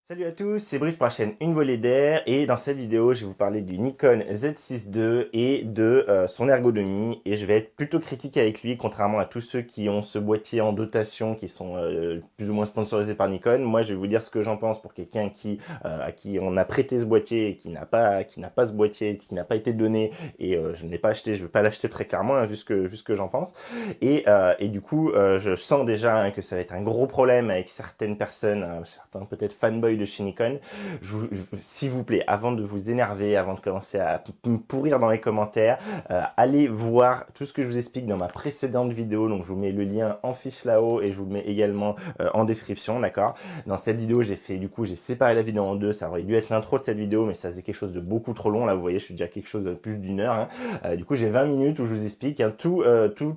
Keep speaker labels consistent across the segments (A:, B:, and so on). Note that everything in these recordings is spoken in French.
A: Salut à tous, c'est Brice pour la chaîne Une volée d'air et dans cette vidéo je vais vous parler du Nikon Z6 II et de son ergonomie et je vais être plutôt critique avec lui contrairement à tous ceux qui ont ce boîtier en dotation qui sont plus ou moins sponsorisés par Nikon. Moi je vais vous dire ce que j'en pense pour quelqu'un à qui on a prêté ce boîtier et qui n'a pas ce boîtier, qui n'a pas été donné et je ne l'ai pas acheté, je ne vais pas l'acheter très clairement hein, vu ce que j'en pense et du coup je sens déjà hein, que ça va être un gros problème avec certaines personnes, certains peut-être fanboys de chez Nikon. S'il vous plaît, avant de vous énerver, avant de commencer à me pourrir dans les commentaires, allez voir tout ce que je vous explique dans ma précédente vidéo. Donc je vous mets le lien en fiche là-haut et je vous le mets également en description, d'accord? Dans cette vidéo, j'ai séparé la vidéo en deux. Ça aurait dû être l'intro de cette vidéo, mais ça faisait quelque chose de beaucoup trop long. Là, vous voyez, je suis déjà quelque chose de plus d'une heure. Hein. Du coup, j'ai 20 minutes où je vous explique hein, tout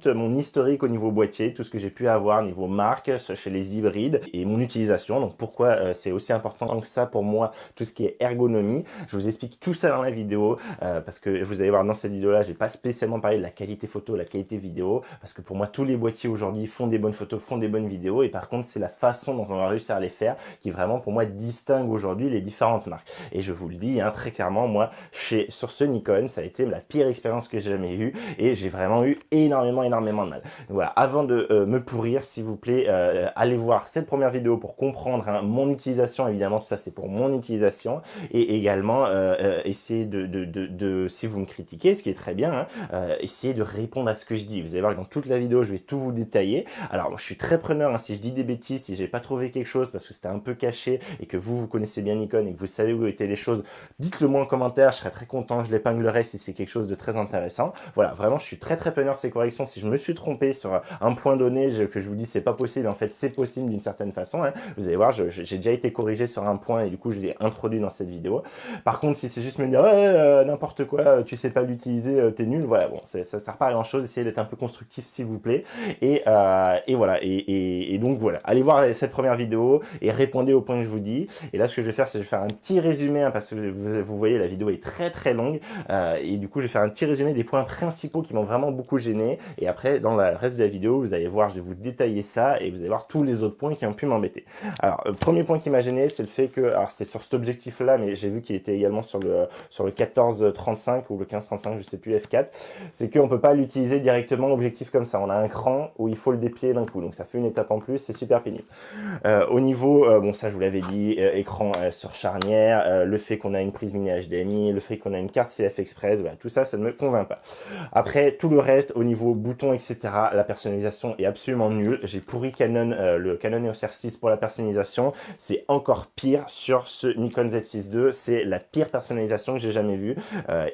A: mon historique au niveau boîtier, tout ce que j'ai pu avoir niveau marque chez les hybrides et mon utilisation. Donc pourquoi c'est aussi important que ça pour moi, tout ce qui est ergonomie. Je vous explique tout ça dans la vidéo parce que vous allez voir dans cette vidéo-là, j'ai pas spécialement parlé de la qualité photo, la qualité vidéo, parce que pour moi, tous les boîtiers aujourd'hui font des bonnes photos, font des bonnes vidéos, et par contre, c'est la façon dont on va réussir à les faire qui vraiment pour moi distingue aujourd'hui les différentes marques. Et je vous le dis hein, très clairement, moi, sur ce Nikon, ça a été la pire expérience que j'ai jamais eue et j'ai vraiment eu énormément de mal. Donc voilà, avant de me pourrir, s'il vous plaît, allez voir cette première vidéo pour comprendre hein, mon utilisation. Évidemment, tout ça c'est pour mon utilisation et également essayer si vous me critiquez, ce qui est très bien, hein, essayez de répondre à ce que je dis. Vous allez voir que dans toute la vidéo, je vais tout vous détailler. Alors, moi, je suis très preneur hein, si je dis des bêtises, si j'ai pas trouvé quelque chose parce que c'était un peu caché et que vous connaissez bien Nikon et que vous savez où étaient les choses, dites-le moi en commentaire, je serais très content, je l'épinglerai si c'est quelque chose de très intéressant. Voilà, vraiment, je suis très preneur de ces corrections. Si je me suis trompé sur un point donné, que je vous dis c'est pas possible, en fait, c'est possible d'une certaine façon. Hein. Vous allez voir, j'ai déjà été corrigé sur un point et du coup, je l'ai introduit dans cette vidéo. Par contre, si c'est juste me dire ouais, n'importe quoi, tu sais pas l'utiliser, t'es nul, voilà, bon, ça sert pas à grand chose. Essayez d'être un peu constructif, s'il vous plaît. Et voilà. Et donc voilà, allez voir cette première vidéo et répondez aux points que je vous dis. Et là, ce que je vais faire, c'est je vais faire un petit résumé hein, parce que vous voyez, la vidéo est très longue. Et du coup, je vais faire un petit résumé des points principaux qui m'ont vraiment beaucoup gêné. Et après, dans le reste de la vidéo, vous allez voir, je vais vous détailler ça et vous allez voir tous les autres points qui ont pu m'embêter. Alors, le premier point qui m'a gêné, c'est le fait que, alors c'est sur cet objectif là, mais j'ai vu qu'il était également sur le 14-35 ou le 15-35, je sais plus, f4, c'est qu'on peut pas l'utiliser directement l'objectif comme ça. On a un cran où il faut le déplier d'un coup, donc ça fait une étape en plus, c'est super pénible. Au niveau, bon ça je vous l'avais dit, écran sur charnière, le fait qu'on a une prise mini HDMI, le fait qu'on a une carte CF Express, voilà, tout ça, ça ne me convainc pas. Après, tout le reste, au niveau bouton, etc., la personnalisation est absolument nulle. J'ai pourri Canon, le Canon EOS R6 pour la personnalisation, c'est encore pire sur ce Nikon Z6 II, c'est la pire personnalisation que j'ai jamais vue.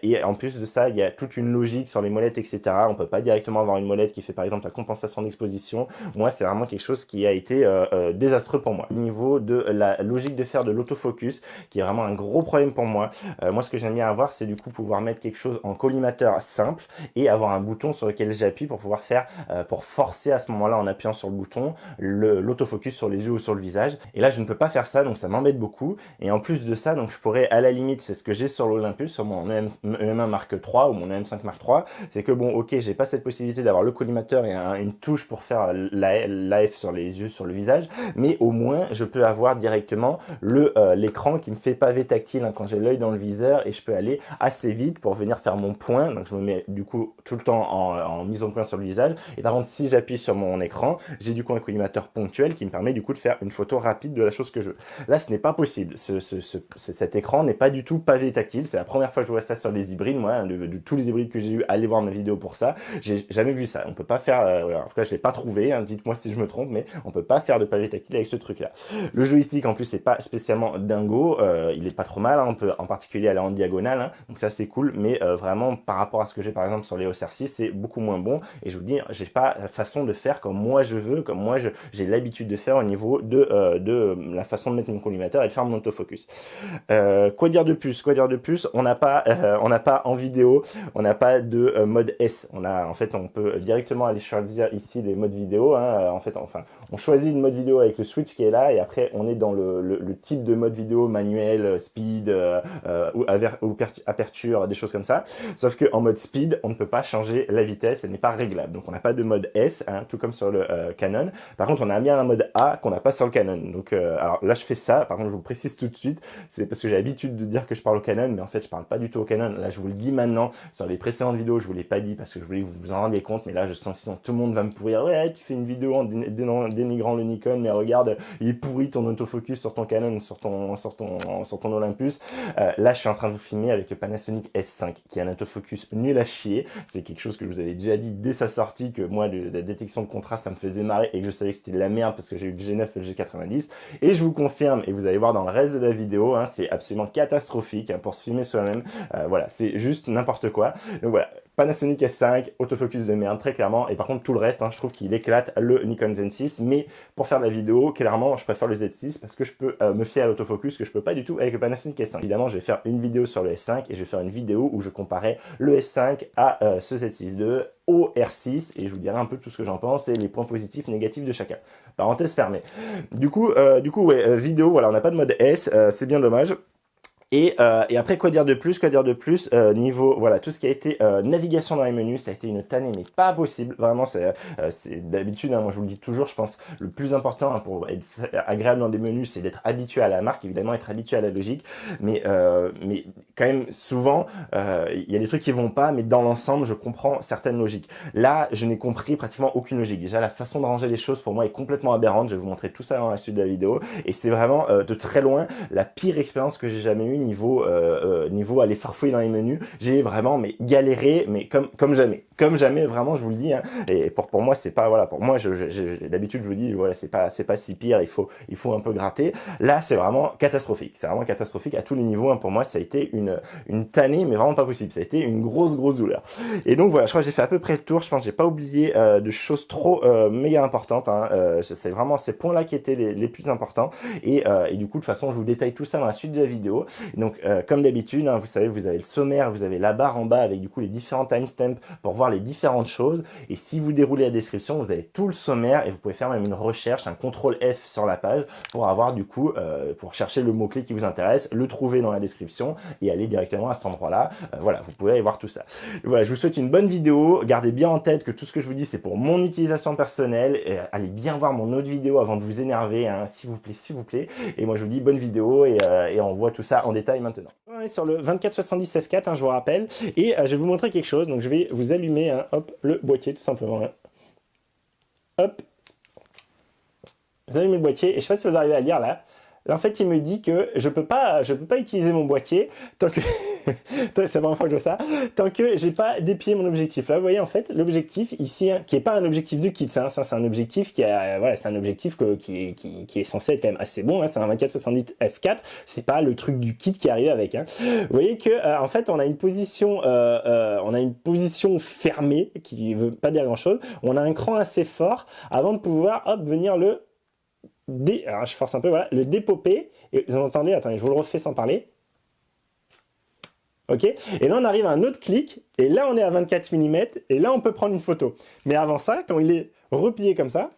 A: Et en plus de ça, il y a toute une logique sur les molettes, etc. On peut pas directement avoir une molette qui fait par exemple la compensation d'exposition. Moi, c'est vraiment quelque chose qui a été désastreux pour moi. Au niveau de la logique de faire de l'autofocus, qui est vraiment un gros problème pour moi. Moi, ce que j'aime bien avoir, c'est du coup pouvoir mettre quelque chose en collimateur simple et avoir un bouton sur lequel j'appuie pour pouvoir faire, pour forcer à ce moment-là en appuyant sur le bouton, l'autofocus sur les yeux ou sur le visage. Et là, je ne peux pas faire ça, donc ça m'embête beaucoup. Et en plus de ça, donc je pourrais à la limite, c'est ce que j'ai sur l'Olympus, sur mon EM1 Mark III ou mon EM5 Mark III, c'est que bon, ok, j'ai pas cette possibilité d'avoir le collimateur et une touche pour faire l'AF sur les yeux, sur le visage, mais au moins je peux avoir directement l'écran qui me fait pavé tactile hein, quand j'ai l'œil dans le viseur et je peux aller assez vite pour venir faire mon point. Donc je me mets du coup tout le temps en mise en point sur le visage. Et par contre, si j'appuie sur mon écran, j'ai du coup un collimateur ponctuel qui me permet du coup de faire une photo rapide de la chose que je veux. Là, ce n'est pas possible. Cet écran n'est pas du tout pavé tactile. C'est la première fois que je vois ça sur les hybrides. Moi, de tous les hybrides que j'ai eu, allez voir ma vidéo pour ça. J'ai jamais vu ça. On peut pas faire. Voilà. En tout cas, je l'ai pas trouvé. Hein. Dites-moi si je me trompe, mais on peut pas faire de pavé tactile avec ce truc-là. Le joystick, en plus, c'est pas spécialement dingo. Il est pas trop mal. Hein. On peut en particulier aller en diagonale. Hein. Donc ça, c'est cool. Mais vraiment, par rapport à ce que j'ai par exemple sur les EOS R6, c'est beaucoup moins bon. Et je vous dis, j'ai pas la façon de faire comme moi je veux, comme moi j'ai l'habitude de faire au niveau de la façon de mettre mon collimateur et de faire mon autofocus. Quoi dire de plus? On n'a pas en vidéo, on n'a pas de mode S. En fait, on peut directement aller choisir ici les modes vidéo. Hein. On choisit une mode vidéo avec le switch qui est là et après on est dans le type de mode vidéo manuel, speed, ou aperture, des choses comme ça. Sauf que en mode speed, on ne peut pas changer la vitesse, elle n'est pas réglable. Donc on n'a pas de mode S, hein, tout comme sur le Canon. Par contre, on a bien un mode A qu'on n'a pas sur le Canon. Donc alors là, je fais ça. Par contre, je vous précise tout de suite, c'est parce que j'ai l'habitude de dire que je parle au Canon, mais en fait, je parle pas du tout au Canon. Là, je vous le dis maintenant. Sur les précédentes vidéos, je vous l'ai pas dit parce que je voulais que vous vous en rendiez compte, mais là, je sens que sinon tout le monde va me pourrir. Ouais, tu fais une vidéo en dénigrant le Nikon, mais regarde, il est pourri ton autofocus sur ton Canon ou sur ton Olympus. Là, je suis en train de vous filmer avec le Panasonic S5, qui est un autofocus nul à chier. C'est quelque chose que je vous avais déjà dit dès sa sortie, que moi, la détection de contraste, ça me faisait marrer et que je savais que c'était de la merde parce que j'ai eu le G9 et le G90. Et je vous confirme, et vous allez voir dans le reste de la vidéo, hein, c'est absolument catastrophique hein, pour se filmer soi-même. Voilà, c'est juste n'importe quoi. Donc voilà, Panasonic S5, autofocus de merde, très clairement. Et par contre, tout le reste, hein, je trouve qu'il éclate le Nikon Zen 6. Mais pour faire de la vidéo, clairement, je préfère le Z6 parce que je peux me fier à l'autofocus que je peux pas du tout avec le Panasonic S5. Évidemment, je vais faire une vidéo sur le S5 et je vais faire une vidéo où je comparais le S5 à ce Z6 II au R6 et je vous dirai un peu tout ce que j'en pense et les points positifs, négatifs de chacun. Parenthèse fermée. Du coup, ouais, vidéo, voilà, on n'a pas de mode S, c'est bien dommage. Et après, quoi dire de plus, niveau, voilà, tout ce qui a été navigation dans les menus, ça a été une tannée, mais pas possible. Vraiment, c'est d'habitude, hein, moi je vous le dis toujours, je pense, le plus important hein, pour être agréable dans des menus, c'est d'être habitué à la marque, évidemment, être habitué à la logique. Mais quand même, souvent, il y a des trucs qui vont pas, mais dans l'ensemble, je comprends certaines logiques. Là, je n'ai compris pratiquement aucune logique. Déjà, la façon de ranger les choses, pour moi, est complètement aberrante. Je vais vous montrer tout ça dans la suite de la vidéo. Et c'est vraiment, de très loin, la pire expérience que j'ai jamais eue niveau aller farfouiller dans les menus. J'ai vraiment galéré, mais comme jamais, vraiment, je vous le dis. Hein. Et pour moi, c'est pas, voilà, pour moi, d'habitude, je vous dis, voilà, c'est pas si pire. Il faut un peu gratter. Là, c'est vraiment catastrophique. C'est vraiment catastrophique à tous les niveaux. Hein. Pour moi, ça a été une tannée, mais vraiment pas possible. Ça a été une grosse douleur. Et donc voilà, je crois que j'ai fait à peu près le tour. Je pense que j'ai pas oublié de choses trop méga importantes. Hein. C'est vraiment ces points-là qui étaient les plus importants. Et du coup, de toute façon, je vous détaille tout ça dans la suite de la vidéo. Donc, comme d'habitude, hein, vous savez, vous avez le sommaire, vous avez la barre en bas avec du coup les différents timestamps pour voir les différentes choses. Et si vous déroulez la description, vous avez tout le sommaire et vous pouvez faire même une recherche, un contrôle F sur la page pour avoir du coup, pour chercher le mot-clé qui vous intéresse, le trouver dans la description et aller directement à cet endroit-là. Voilà, vous pouvez aller voir tout ça. Donc, voilà, je vous souhaite une bonne vidéo. Gardez bien en tête que tout ce que je vous dis, c'est pour mon utilisation personnelle. Et allez bien voir mon autre vidéo avant de vous énerver, hein, s'il vous plaît. Et moi, je vous dis bonne vidéo et on voit tout ça en détail maintenant. On est sur le 2470 f4, hein, je vous rappelle, et je vais vous montrer quelque chose. Donc je vais vous allumer, hein, hop, le boîtier tout simplement. Hein. Hop, vous allumez le boîtier, et je sais pas si vous arrivez à lire là. Là, en fait, il me dit que je peux pas utiliser mon boîtier tant que c'est la première fois que je vois ça, tant que j'ai pas déplié mon objectif. Là, vous voyez, en fait, l'objectif ici, hein, qui est pas un objectif de kit, ça, c'est un objectif qui a, voilà, c'est un objectif qui est censé être quand même assez bon. Hein, c'est un 24-70 f4. C'est pas le truc du kit qui arrive avec. Hein. Vous voyez que, en fait, on a une position fermée qui veut pas dire grand chose. On a un cran assez fort avant de pouvoir, hop, venir alors je force un peu, voilà, le dépoper, et vous entendez, attendez, je vous le refais sans parler. Ok, et là on arrive à un autre clic, et là on est à 24 mm, et là on peut prendre une photo. Mais avant ça, quand il est replié comme ça,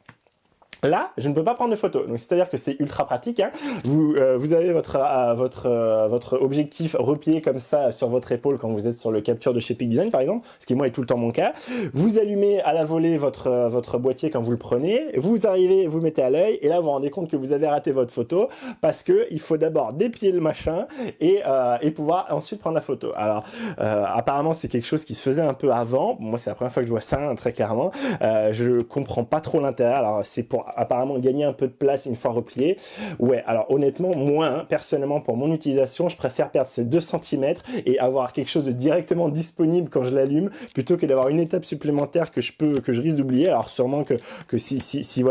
A: là, je ne peux pas prendre de photo. Donc, c'est-à-dire que c'est ultra pratique. Hein. Vous avez votre objectif replié comme ça sur votre épaule quand vous êtes sur le capture de chez Peak Design, par exemple, ce qui moi est tout le temps mon cas. Vous allumez à la volée votre boîtier quand vous le prenez. Vous arrivez, vous mettez à l'œil, et là, vous vous rendez compte que vous avez raté votre photo parce que il faut d'abord déplier le machin et pouvoir ensuite prendre la photo. Alors, apparemment, c'est quelque chose qui se faisait un peu avant. Moi, c'est la première fois que je vois ça, hein, très clairement. Je comprends pas trop l'intérêt. Alors, c'est pour apparemment gagner un peu de place une fois replié. Ouais, alors honnêtement, moi, hein, personnellement, pour mon utilisation, je préfère perdre ces 2 cm et avoir quelque chose de directement disponible quand je l'allume, plutôt que d'avoir une étape supplémentaire que je risque d'oublier. Alors sûrement que si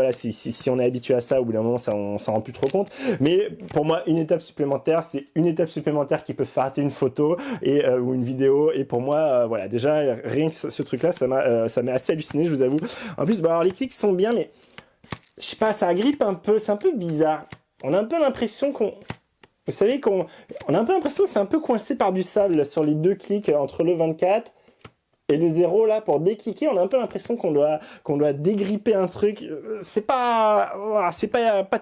A: on est habitué à ça, au bout d'un moment, ça, on s'en rend plus trop compte. Mais pour moi, une étape supplémentaire, c'est une étape supplémentaire qui peut faire rater une photo ou une vidéo. Et pour moi, voilà, déjà, rien que ce truc-là, ça m'a assez halluciné, je vous avoue. En plus, bah, alors les clics sont bien, mais je sais pas, ça agrippe un peu, c'est un peu bizarre. On a un peu l'impression on a un peu l'impression que c'est un peu coincé par du sable sur les 2 clics entre le 24 Et le 0 là, pour décliquer, on a un peu l'impression qu'on doit dégripper un truc. C'est pas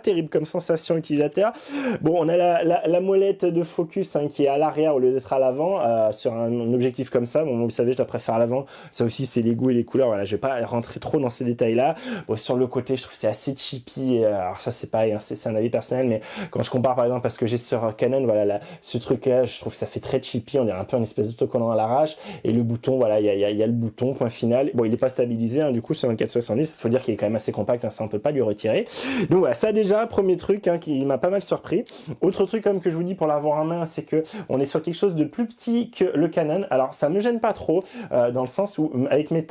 A: terrible comme sensation utilisateur. Bon, on a la molette de focus hein, qui est à l'arrière au lieu d'être à l'avant sur un objectif comme ça. Bon, vous savez, je la préfère à l'avant. Ça aussi, c'est les goûts et les couleurs. Voilà, je vais pas rentrer trop dans ces détails-là. Bon, sur le côté, je trouve que c'est assez cheapy. Alors ça, c'est pareil, hein, c'est un avis personnel, mais quand je compare par exemple parce que j'ai sur Canon, voilà, ce truc-là, je trouve que ça fait très cheapy. On dirait un peu une espèce d'autocollant à l'arrache. Et le bouton, voilà, il y a le bouton, point final. Bon, il n'est pas stabilisé, hein, du coup, sur un 470, il faut dire qu'il est quand même assez compact, hein, ça on peut pas lui retirer. Donc voilà, ça déjà, premier truc hein, qui m'a pas mal surpris. Autre truc comme que je vous dis pour l'avoir en main, c'est que on est sur quelque chose de plus petit que le Canon. Alors ça me gêne pas trop, dans le sens où avec mes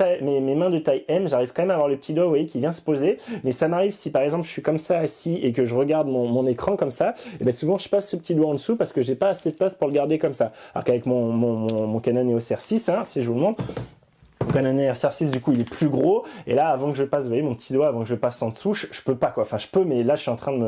A: mains de taille M, j'arrive quand même à avoir le petit doigt, vous voyez, qui vient se poser. Mais ça m'arrive si par exemple je suis comme ça assis et que je regarde mon écran comme ça, et bien souvent je passe ce petit doigt en dessous parce que j'ai pas assez de place pour le garder comme ça. Alors qu'avec mon Canon EOS R6, hein, si je vous le montre, Canon R6 du coup il est plus gros et là avant que je passe, vous voyez mon petit doigt avant que je passe en dessous, je peux pas quoi, enfin je peux mais là je suis en train de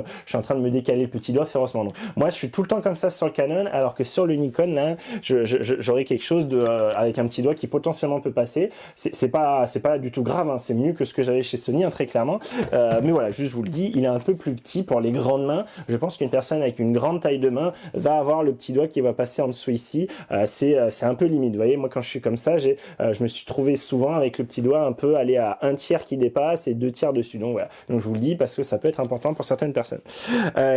A: me décaler le petit doigt férocement. Donc moi je suis tout le temps comme ça sur le Canon alors que sur le Nikon là j'aurais quelque chose de avec un petit doigt qui potentiellement peut passer. C'est pas du tout grave hein, c'est mieux que ce que j'avais chez Sony hein, très clairement. Mais voilà, juste je vous le dis, il est un peu plus petit pour les grandes mains. Je pense qu'une personne avec une grande taille de main va avoir le petit doigt qui va passer en dessous ici. C'est un peu limite. Vous voyez, moi quand je suis comme ça, je me suis trouvé souvent avec le petit doigt un peu aller à un tiers qui dépasse et 2 tiers dessus. Donc voilà, donc je vous le dis parce que ça peut être important pour certaines personnes.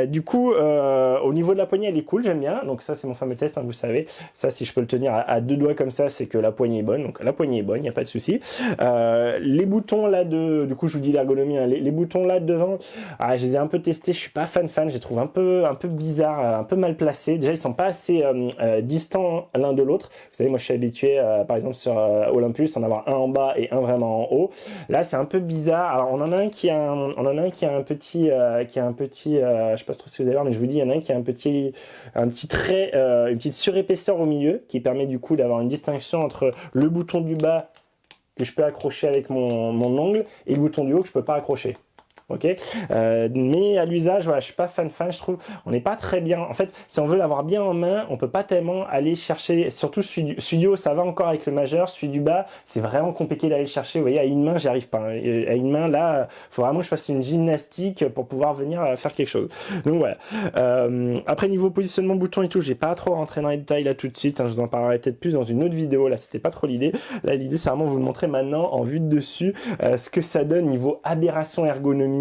A: Du coup, au niveau de la poignée, elle est cool, j'aime bien. Donc ça, c'est mon fameux test, hein, vous savez. Ça, si je peux le tenir à 2 doigts comme ça, c'est que la poignée est bonne. Donc la poignée est bonne, il n'y a pas de souci. Les boutons là du coup, je vous dis l'ergonomie. Hein, les boutons là devant, je les ai un peu testés. Je suis pas fan. Je les trouve un peu bizarres, un peu mal placés. Déjà, ils sont pas assez distants l'un de l'autre. Vous savez, moi, je suis habitué, par exemple, sur Olympus, en avoir un en bas et un vraiment en haut. Là, c'est un peu bizarre. Alors, on en a un qui a un petit, je sais pas trop si vous allez voir, mais je vous dis, il y en a un qui a un petit trait, une petite surépaisseur au milieu, qui permet du coup d'avoir une distinction entre le bouton du bas que je peux accrocher avec mon ongle et le bouton du haut que je peux pas accrocher. Ok, mais à l'usage, voilà, je suis pas fan, je trouve, on n'est pas très bien. En fait, si on veut l'avoir bien en main, on peut pas tellement aller chercher. Surtout celui du haut, ça va encore avec le majeur. Celui du bas, c'est vraiment compliqué d'aller le chercher. Vous voyez, à une main, j'y arrive pas. Hein. À une main, là, faut vraiment que je fasse une gymnastique pour pouvoir venir faire quelque chose. Donc voilà. Après niveau positionnement bouton et tout, j'ai pas trop rentré dans les détails là tout de suite. Hein, je vous en parlerai peut-être plus dans une autre vidéo. Là, c'était pas trop l'idée. Là, l'idée, c'est vraiment vous le montrer maintenant en vue de dessus ce que ça donne niveau aberration ergonomie.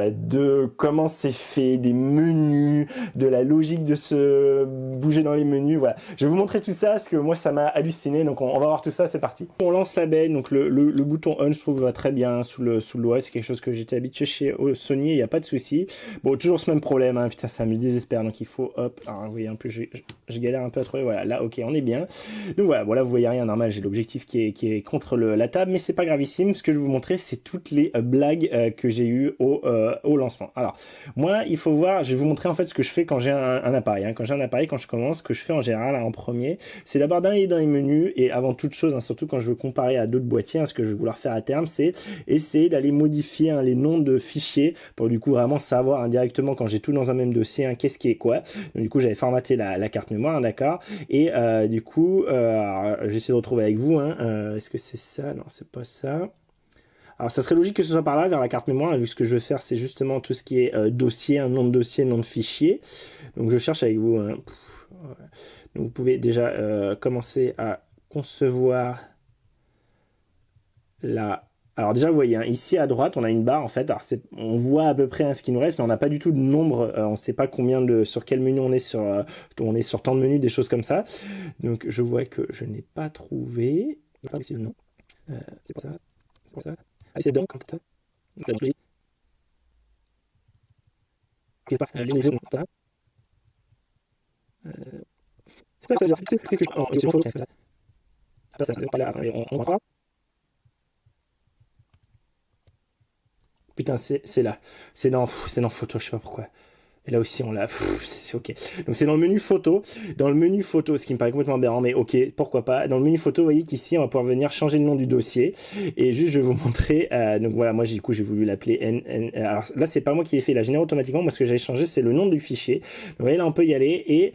A: De comment c'est fait, des menus, de la logique de se bouger dans les menus. Voilà, je vais vous montrer tout ça parce que moi ça m'a halluciné. Donc on va voir tout ça, c'est parti. On lance la benne, donc le bouton on je trouve va très bien sous le doigt. C'est quelque chose que j'étais habitué chez Sony, il n'y a pas de souci. Bon, toujours ce même problème, hein. Putain, ça me désespère. Donc il faut hop. Alors, vous voyez un peu, je galère un peu à trouver. Voilà, là ok, on est bien. Donc voilà, bon là vous voyez rien normal. J'ai l'objectif qui est contre la table, mais c'est pas gravissime. Ce que je vais vous montrer, c'est toutes les blagues que j'ai eu au lancement. Alors moi il faut voir, je vais vous montrer en fait ce que je fais quand j'ai un appareil. Hein. Quand j'ai un appareil, quand je commence, ce que je fais en général en premier, c'est d'abord d'aller dans les menus et avant toute chose, hein, surtout quand je veux comparer à d'autres boîtiers, hein, ce que je vais vouloir faire à terme, c'est essayer d'aller modifier hein, les noms de fichiers pour du coup vraiment savoir indirectement quand j'ai tout dans un même dossier, hein, qu'est-ce qui est quoi. Donc du coup j'avais formaté la carte mémoire, hein, d'accord, et du coup j'essaie de retrouver avec vous, hein, est-ce que c'est ça? Non, c'est pas ça. Alors ça serait logique que ce soit par là, vers la carte mémoire, vu que ce que je veux faire c'est justement tout ce qui est dossier, un nom de dossier, nom de fichier. Donc je cherche avec vous. Hein. Donc vous pouvez déjà commencer à concevoir la... Alors déjà vous voyez, hein, ici à droite on a une barre en fait, alors on voit à peu près hein, ce qui nous reste, mais on n'a pas du tout de nombre, on ne sait pas sur quel menu on est sur tant de menus, des choses comme ça. Donc je vois que je n'ai pas trouvé... Non, c'est pas ça, c'est pas ça. Ah, c'est donc, quand c'est pas les niveaux, ça. C'est pas ça, c'est que c'est faux, c'est ça. Ça, c'est pas là, on voit pas. Putain, c'est là. C'est dans photo, je sais pas pourquoi. Et là aussi, on l'a, c'est ok. Donc c'est dans le menu photo. Dans le menu photo, ce qui me paraît complètement aberrant, mais ok, pourquoi pas. Dans le menu photo, vous voyez qu'ici, on va pouvoir venir changer le nom du dossier. Et juste, je vais vous montrer. Donc voilà, moi, du coup, j'ai voulu l'appeler Alors là, c'est pas moi qui l'ai fait. Il a généré automatiquement. Moi, ce que j'avais changé, c'est le nom du fichier. Donc vous voyez, là, on peut y aller. Et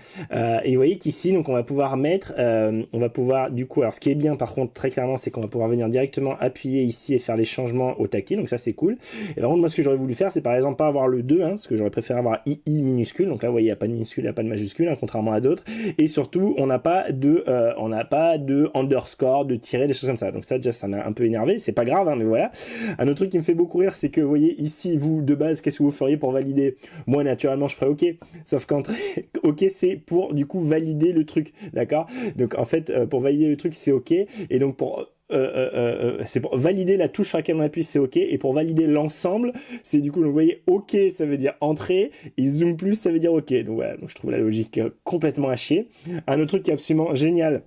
A: vous voyez qu'ici, donc on va pouvoir mettre, on va pouvoir, du coup, alors ce qui est bien, par contre, très clairement, c'est qu'on va pouvoir venir directement appuyer ici et faire les changements au tactile. Donc ça, c'est cool. Et par contre, moi, ce que j'aurais voulu faire, c'est par exemple pas avoir le 2, hein, parce que j'aurais préféré avoir II minuscule. Donc là, vous voyez, il n'y a pas de minuscule, il n'y a pas de majuscule, hein, contrairement à d'autres. Et surtout, on n'a pas de underscore, de tiret, des choses comme ça. Donc ça, déjà, ça m'a un peu énervé. C'est pas grave, hein, mais voilà. Un autre truc qui me fait beaucoup rire, c'est que, vous voyez, ici, vous, de base, qu'est-ce que vous feriez pour valider? Moi, naturellement, je ferais OK. Sauf qu'entre OK, c'est pour, du coup, valider le truc. D'accord? Donc, en fait, pour valider le truc, c'est OK. Et donc, c'est pour valider la touche sur laquelle on appuie, c'est OK. Et pour valider l'ensemble, c'est du coup, donc vous voyez, OK, ça veut dire entrée. Et zoom plus, ça veut dire OK. Donc voilà, donc je trouve la logique complètement à chier. Un autre truc qui est absolument génial.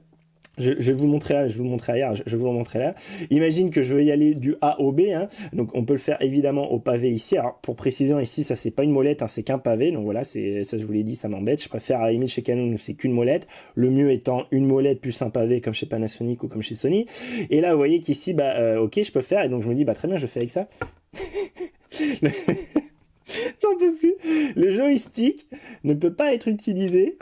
A: Je vais vous le montrer là, je vais vous le montrer ailleurs, je vais vous le montrer là. Imagine que je veux y aller du A au B, hein. Donc on peut le faire évidemment au pavé ici. Alors pour précision ici, ça c'est pas une molette, hein, c'est qu'un pavé. Donc voilà, c'est ça je vous l'ai dit, ça m'embête. Je préfère à la limite chez Canon où c'est qu'une molette. Le mieux étant une molette plus un pavé comme chez Panasonic ou comme chez Sony. Et là vous voyez qu'ici, ok, je peux faire. Et donc je me dis, très bien, je fais avec ça. J'en peux plus. Le joystick ne peut pas être utilisé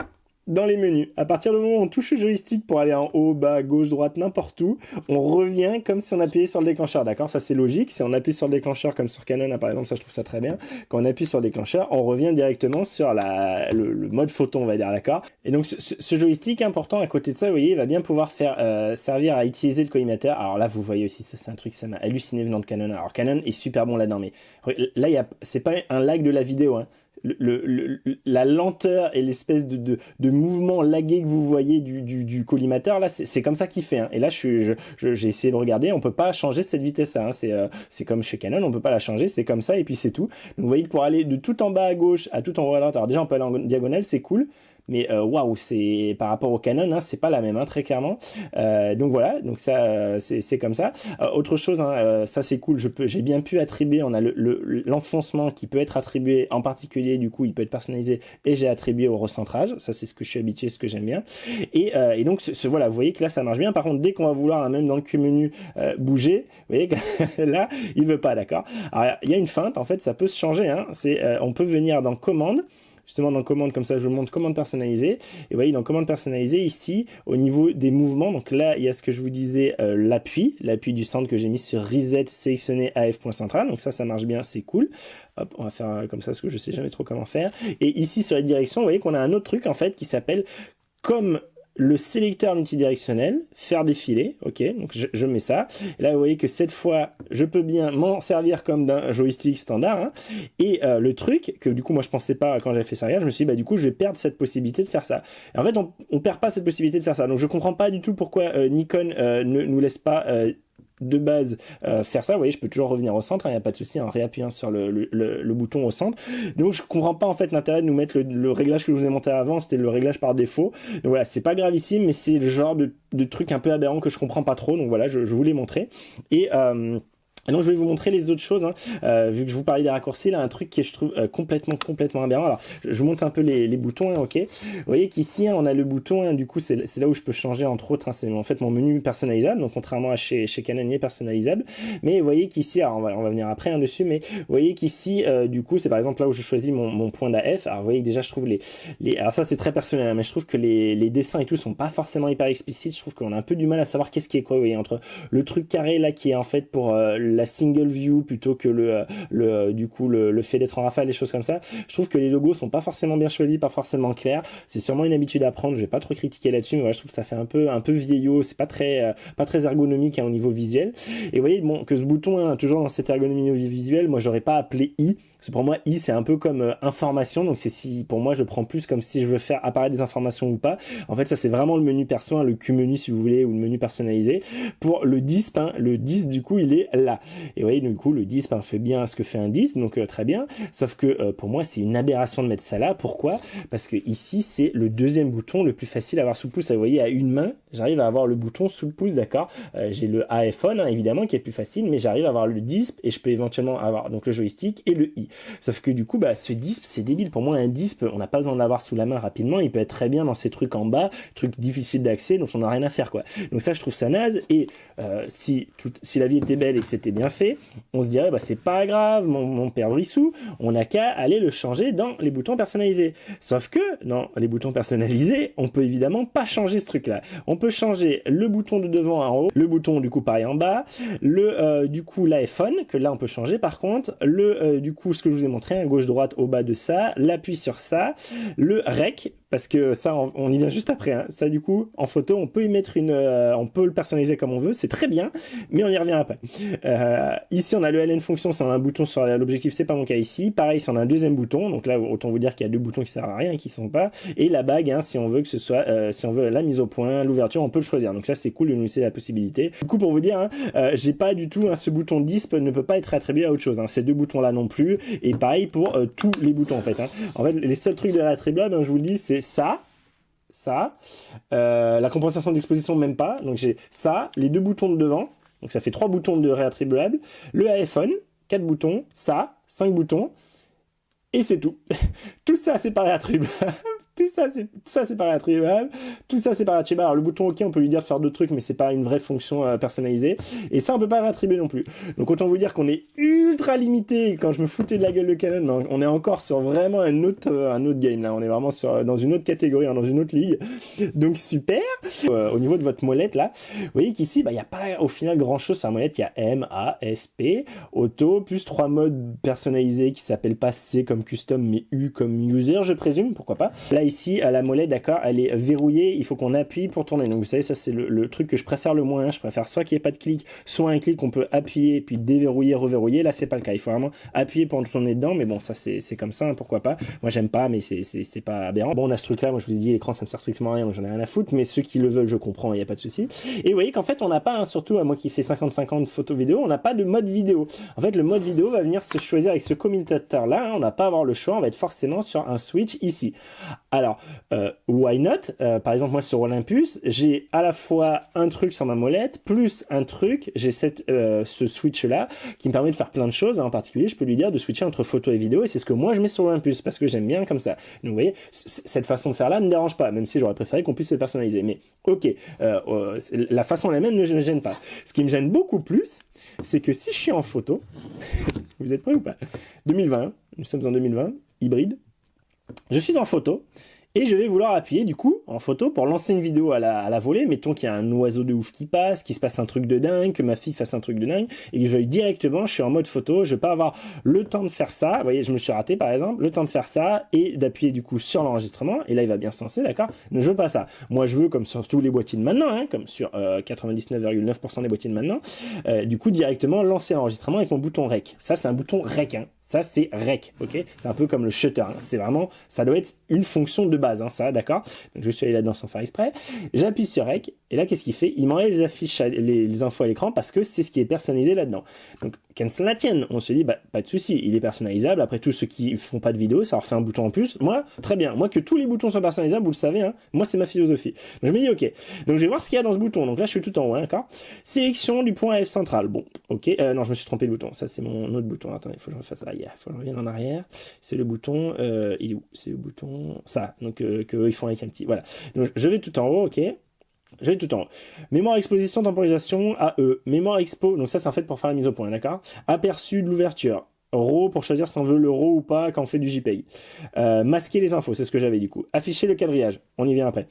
A: dans les menus. À partir du moment où on touche le joystick pour aller en haut, bas, gauche, droite, n'importe où, on revient comme si on appuyait sur le déclencheur, d'accord? Ça c'est logique, si on appuie sur le déclencheur comme sur Canon, par exemple, ça je trouve ça très bien. Quand on appuie sur le déclencheur, on revient directement sur le mode photo, on va dire, d'accord? Et donc ce joystick important à côté de ça, vous voyez, il va bien pouvoir servir à utiliser le collimateur. Alors là, vous voyez aussi, ça c'est un truc, ça m'a halluciné venant de Canon. Alors Canon est super bon là-dedans, mais là, c'est pas un lag de la vidéo, hein. La lenteur et l'espèce de mouvement lagué que vous voyez du collimateur, là, c'est comme ça qu'il fait. Hein. Et là, j'ai essayé de regarder, on peut pas changer cette vitesse-là. Hein. C'est comme chez Canon, on peut pas la changer, c'est comme ça et puis c'est tout. Donc vous voyez que pour aller de tout en bas à gauche à tout en haut à droite, alors déjà on peut aller en diagonale, c'est cool. Mais waouh, c'est par rapport au Canon, hein, c'est pas la même, hein, très clairement. Donc voilà, donc ça, c'est comme ça. Autre chose, hein, ça c'est cool. J'ai bien pu attribuer. On a l'enfoncement qui peut être attribué, en particulier, du coup, il peut être personnalisé. Et j'ai attribué au recentrage. Ça, c'est ce que je suis habitué, ce que j'aime bien. Et donc voilà, vous voyez que là, ça marche bien. Par contre, dès qu'on va vouloir, hein, même dans le Q-menu, bouger, vous voyez que là, il veut pas, d'accord. Alors, il y a une feinte. En fait, ça peut se changer. Hein. On peut venir dans commande. Justement dans commande, comme ça je vous montre commande personnalisée. Et vous voyez dans commande personnalisée ici, au niveau des mouvements, donc là il y a ce que je vous disais, l'appui du centre que j'ai mis sur reset sélectionné AF point central. Donc ça marche bien, c'est cool. Hop, on va faire comme ça parce que je sais jamais trop comment faire. Et ici sur la direction, vous voyez qu'on a un autre truc en fait qui s'appelle comme le sélecteur multidirectionnel, faire défiler, ok, donc je mets ça. Et là, vous voyez que cette fois, je peux bien m'en servir comme d'un joystick standard. Hein. Et le truc, que du coup, moi, je pensais pas quand j'avais fait ça, je me suis dit, du coup, je vais perdre cette possibilité de faire ça. Et en fait, on perd pas cette possibilité de faire ça. Donc, je comprends pas du tout pourquoi Nikon ne nous laisse pas de base faire ça. Vous voyez, je peux toujours revenir au centre, il n'y a pas de souci, en réappuyant sur le bouton au centre. Donc je comprends pas en fait l'intérêt de nous mettre le réglage que je vous ai monté avant, c'était le réglage par défaut. Donc voilà, c'est pas gravissime, mais c'est le genre de truc un peu aberrant que je comprends pas trop. Donc voilà, je vous l'ai montré. Et donc je vais vous montrer les autres choses, hein. Vu que je vous parlais des raccourcis, là un truc qui est, je trouve complètement aberrant. Alors je vous montre un peu les boutons, hein, ok. Vous voyez qu'ici hein, on a le bouton, hein, du coup c'est là où je peux changer entre autres, hein, c'est en fait mon menu personnalisable, donc contrairement à chez Canon il est personnalisable. Mais vous voyez qu'ici, alors on va venir après hein, dessus, mais vous voyez qu'ici du coup c'est par exemple là où je choisis mon point d'AF. Alors vous voyez que déjà je trouve alors ça c'est très personnel, hein, mais je trouve que les dessins et tout sont pas forcément hyper explicites. Je trouve qu'on a un peu du mal à savoir qu'est-ce qui est quoi, vous voyez, entre le truc carré là qui est en fait pour la single view plutôt que du coup le fait d'être en rafale, des choses comme ça. Je trouve que les logos sont pas forcément bien choisis, pas forcément clairs. C'est sûrement une habitude à prendre, je vais pas trop critiquer là-dessus, mais voilà, je trouve que ça fait un peu vieillot, c'est pas très ergonomique hein, au niveau visuel. Et vous voyez bon, que ce bouton hein, toujours dans cette ergonomie visuelle, moi j'aurais pas appelé I. Parce que pour moi, I, c'est un peu comme information. Donc, pour moi, je prends plus comme si je veux faire apparaître des informations ou pas. En fait, ça, c'est vraiment le menu perso, hein, le Q-menu, si vous voulez, ou le menu personnalisé. Pour le DISP, hein, le DISP, du coup, il est là. Voilà. Et vous voyez, du coup, le disp fait bien ce que fait un disp, donc très bien. Sauf que pour moi, c'est une aberration de mettre ça là. Pourquoi? Parce que ici, c'est le deuxième bouton le plus facile à avoir sous le pouce. Vous voyez, à une main, j'arrive à avoir le bouton sous le pouce, d'accord? J'ai le iPhone, hein, évidemment, qui est plus facile, mais j'arrive à avoir le disp et je peux éventuellement avoir donc le joystick et le i. Sauf que du coup, ce disp, c'est débile. Pour moi, un disp, on n'a pas besoin de l'avoir sous la main rapidement. Il peut être très bien dans ces trucs en bas, trucs difficiles d'accès, dont on n'a rien à faire, quoi. Donc ça, je trouve ça naze. Et si la vie était belle et que c'était bien fait, on se dirait, c'est pas grave, mon père Brissou, on n'a qu'à aller le changer dans les boutons personnalisés. Sauf que, dans les boutons personnalisés, on peut évidemment pas changer ce truc-là. On peut changer le bouton de devant en haut, le bouton du coup pareil en bas, du coup l'iPhone, que là on peut changer par contre, du coup ce que je vous ai montré, hein, gauche-droite au bas de ça, l'appui sur ça, le REC, parce que ça on y vient juste après, hein. Ça du coup en photo on peut y mettre on peut le personnaliser comme on veut, c'est très bien, mais on y revient après. Ici on a le LN fonction, si on a un bouton sur l'objectif, c'est pas mon cas ici. Pareil, si on a un deuxième bouton, donc là autant vous dire qu'il y a deux boutons qui servent à rien et qui sont pas, et la bague, hein, si on veut que ce soit, si on veut la mise au point, l'ouverture, on peut le choisir. Donc ça c'est cool de nous laisser la possibilité. Du coup pour vous dire, hein, j'ai pas du tout, hein, ce bouton disp ne peut pas être attribué à autre chose, hein, ces deux boutons là non plus, et pareil pour tous les boutons en fait, hein. En fait les seuls trucs de réattribuables, hein, je vous le dis, c'est ça, la compensation d'exposition même pas, donc j'ai ça, les deux boutons de devant, donc ça fait 3 boutons de réattribuables, le iPhone, 4 boutons, ça, 5 boutons, et c'est tout. Tout ça c'est pas réattribuable. Tout ça c'est pas réattribuable, tout ça c'est pas réattribuable. Alors le bouton OK, on peut lui dire de faire d'autres trucs, mais c'est pas une vraie fonction personnalisée, et ça on peut pas réattribuer non plus. Donc autant vous dire qu'on est ultra limité. Quand je me foutais de la gueule de Canon, on est encore sur vraiment un autre game là, on est vraiment dans une autre catégorie, hein, dans une autre ligue, donc super. Au niveau de votre molette là, vous voyez qu'ici il y a pas au final grand chose sur la molette. Il y a M, A, S, P, auto, plus 3 modes personnalisés qui s'appellent pas C comme custom mais U comme user, je présume, pourquoi pas. Là ici à la molette, d'accord, elle est verrouillée, il faut qu'on appuie pour tourner. Donc vous savez, ça c'est le truc que je préfère le moins. Je préfère soit qu'il n'y ait pas de clic, soit un clic on peut appuyer puis déverrouiller, reverrouiller. Là c'est pas le cas, il faut vraiment appuyer pour tourner dedans, mais bon ça c'est comme ça, hein, pourquoi pas. Moi j'aime pas, mais c'est pas aberrant. Bon, on a ce truc là, moi je vous ai dit l'écran ça me sert strictement à rien, donc j'en ai rien à foutre, mais ceux qui le veulent je comprends, il n'y a pas de souci. Et vous voyez qu'en fait on n'a pas, hein, surtout à moi qui fais 50-50 photo vidéo, on n'a pas de mode vidéo. En fait le mode vidéo va venir se choisir avec ce commutateur là, hein, on n'a pas à avoir le choix, on va être forcément sur un switch ici. Alors, why not? Par exemple, moi sur Olympus, j'ai à la fois un truc sur ma molette, plus un truc, j'ai ce switch-là, qui me permet de faire plein de choses. En particulier, je peux lui dire de switcher entre photo et vidéo, et c'est ce que moi je mets sur Olympus, parce que j'aime bien comme ça. Donc vous voyez, cette façon de faire-là ne me dérange pas, même si j'aurais préféré qu'on puisse le personnaliser. Mais ok, la façon elle-même ne me gêne pas. Ce qui me gêne beaucoup plus, c'est que si je suis en photo, vous êtes prêts ou pas? 2020, nous sommes en 2020, hybride. Je suis en photo et je vais vouloir appuyer du coup en photo pour lancer une vidéo à la volée. Mettons qu'il y a un oiseau de ouf qui passe, qu'il se passe un truc de dingue, que ma fille fasse un truc de dingue et que je veuille directement, je suis en mode photo, je vais pas avoir le temps de faire ça. Vous voyez, je me suis raté par exemple, le temps de faire ça et d'appuyer du coup sur l'enregistrement, et là il va bien se lancer, d'accord? Donc je veux pas ça. Moi je veux, comme sur tous les boîtiers de maintenant, hein, comme sur 99,9% des boîtiers de maintenant, du coup directement lancer l'enregistrement avec mon bouton REC. Ça c'est un bouton REC, hein. Ça c'est REC, ok? C'est un peu comme le shutter, hein. C'est vraiment, ça doit être une fonction de base, hein, ça, d'accord? Donc je suis allé là-dedans sans faire exprès. J'appuie sur REC, et là qu'est-ce qu'il fait? Il m'enlève les affiches, les infos à l'écran, parce que c'est ce qui est personnalisé là-dedans. Donc qu'elle se la tienne, on se dit, pas de souci, il est personnalisable. Après, tous ceux qui font pas de vidéo, ça leur fait un bouton en plus. Moi, très bien. Moi, que tous les boutons soient personnalisables, vous le savez, hein. Moi, c'est ma philosophie. Donc je me dis, ok. Donc je vais voir ce qu'il y a dans ce bouton. Donc là, je suis tout en haut, hein, d'accord? Sélection du point F central. Bon, ok. Non, je me suis trompé de bouton. Ça, c'est mon autre bouton. Attendez, il faut que je refasse arrière. Il faut que je revienne en arrière. C'est le bouton, il est où? C'est le bouton, ça. Donc, que ils font avec un petit, voilà. Donc je vais tout en haut, ok. Je vais tout en haut. Mémoire exposition, temporisation, AE. Mémoire expo, donc ça c'est en fait pour faire la mise au point, d'accord? Aperçu de l'ouverture. RAW pour choisir si on veut le RAW ou pas quand on fait du JPEG. Masquer les infos, c'est ce que j'avais du coup. Afficher le quadrillage, on y vient après.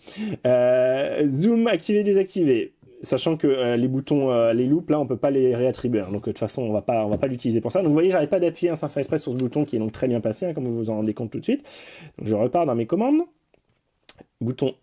A: Zoom, activer, désactiver. Sachant que les boutons, les loops, là on peut pas les réattribuer, hein. Donc de toute façon on va pas l'utiliser pour ça. Donc vous voyez, j'arrête pas d'appuyer sans faire exprès sur ce bouton qui est donc très bien placé, hein, comme vous vous en rendez compte tout de suite. Donc je repars dans mes commandes. Bouton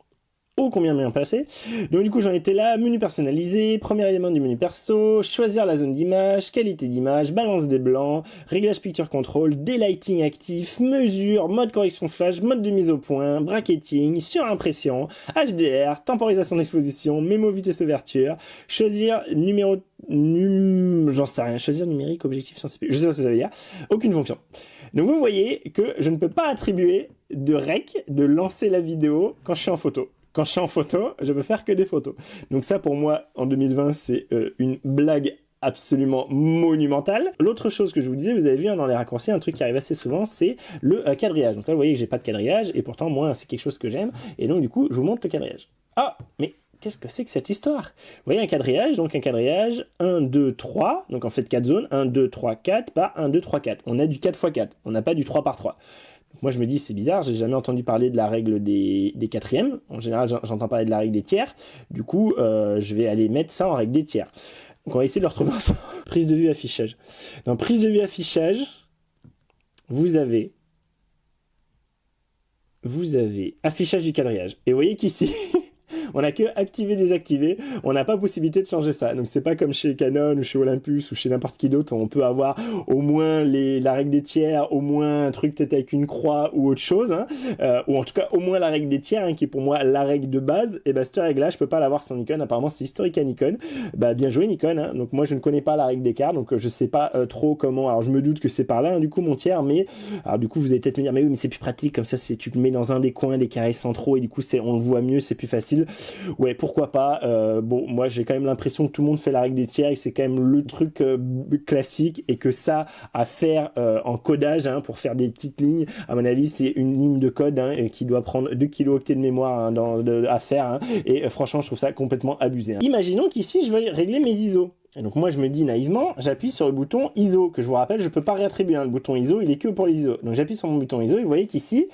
B: ô combien bien passé. Donc du coup j'en étais là, menu personnalisé, premier élément du menu perso, choisir la zone d'image, qualité d'image, balance des blancs, réglage picture control, daylighting actif, mesure, mode correction flash, mode de mise au point, bracketing, surimpression, HDR, temporisation d'exposition, mémo vitesse ouverture, choisir numéro... j'en sais rien, choisir numérique, objectif sensible, je sais pas ce que ça veut dire, aucune fonction. Donc vous voyez que je ne peux pas attribuer de rec, de lancer la vidéo quand je suis en photo. Quand je suis en photo, je peux faire que des photos. Donc ça, pour moi, en 2020, c'est une blague absolument monumentale. L'autre chose que je vous disais, vous avez vu dans les raccourcis, un truc qui arrive assez souvent, c'est le quadrillage. Donc là, vous voyez que j'ai pas de quadrillage, et pourtant, moi, c'est quelque chose que j'aime. Et donc, du coup, je vous montre le quadrillage. Ah, mais qu'est-ce que c'est que cette histoire? Vous voyez un quadrillage, donc un quadrillage 1, 2, 3, donc en fait 4 zones, 1, 2, 3, 4 par 1, 2, 3, 4. On a du 4 x 4, on n'a pas du 3 par 3. Moi, je me dis, c'est bizarre, j'ai jamais entendu parler de la règle des quatrièmes. En général, j'entends parler de la règle des tiers. Du coup, je vais aller mettre ça en règle des tiers. Donc, on va essayer de le retrouver ensemble. Prise de vue, affichage. Dans prise de vue, affichage, vous avez affichage du quadrillage. Et vous voyez qu'ici... on n'a que activer, désactiver, on n'a pas possibilité de changer ça. Donc c'est pas comme chez Canon ou chez Olympus ou chez n'importe qui d'autre, on peut avoir au moins la règle des tiers, au moins un truc peut-être avec une croix ou autre chose, hein, ou en tout cas au moins la règle des tiers, hein, qui est pour moi la règle de base. Et bah cette règle-là, je peux pas l'avoir sur Nikon, apparemment c'est historique à Nikon. Bah bien joué Nikon, hein. Donc moi je ne connais pas la règle d'écart, donc je sais pas trop comment, alors je me doute que c'est par là, hein, du coup mon tiers, mais alors du coup vous allez peut-être me dire, mais oui mais c'est plus pratique, comme ça c'est tu te mets dans un des coins des carrés centraux et du coup on le voit mieux, c'est plus facile. Ouais, pourquoi pas. Bon, moi j'ai quand même l'impression que tout le monde fait la règle des tiers et que c'est quand même le truc classique et que ça à faire en codage, hein, pour faire des petites lignes, à mon avis c'est une ligne de code, hein, qui doit prendre 2 kilooctets de mémoire, hein, à faire, hein, et franchement je trouve ça complètement abusé, hein. Imaginons qu'ici je veux régler mes ISO. Et donc moi je me dis naïvement, j'appuie sur le bouton ISO, que je vous rappelle je peux pas réattribuer, hein. Le bouton ISO il est que pour les ISO. Donc j'appuie sur mon bouton ISO et vous voyez qu'ici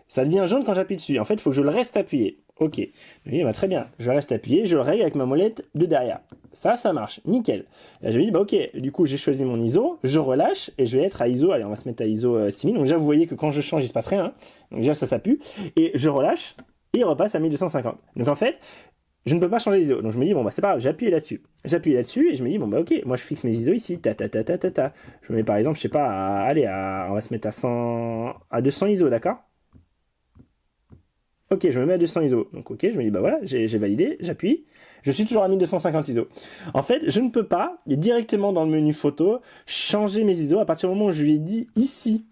B: ça devient jaune quand j'appuie dessus. En fait il faut que je le reste appuyé. Ok, je bah, très bien, je reste appuyé, je le règle avec ma molette de derrière. Ça marche, nickel. Là je me dis, bah ok, du coup j'ai choisi mon ISO, je relâche et je vais être à ISO, allez on va se mettre à ISO 6000. Donc déjà vous voyez que quand je change il se passe rien, hein. Donc déjà ça pue. Et je relâche et il repasse à 1250. Donc en fait, je ne peux pas changer l'ISO. Donc je me dis, bon bah c'est pas grave, j'appuie là-dessus. J'appuie là-dessus et je me dis, bon bah ok, moi je fixe mes ISO ici, Je me mets par exemple, je sais pas, on va se mettre à 200 ISO, d'accord? Ok, je me mets à 200 ISO. Donc ok, je me dis, bah voilà, j'ai validé, j'appuie. Je suis toujours à 1250 ISO. En fait, je ne peux pas, directement dans le menu photo, changer mes ISO à partir du moment où je lui ai dit ici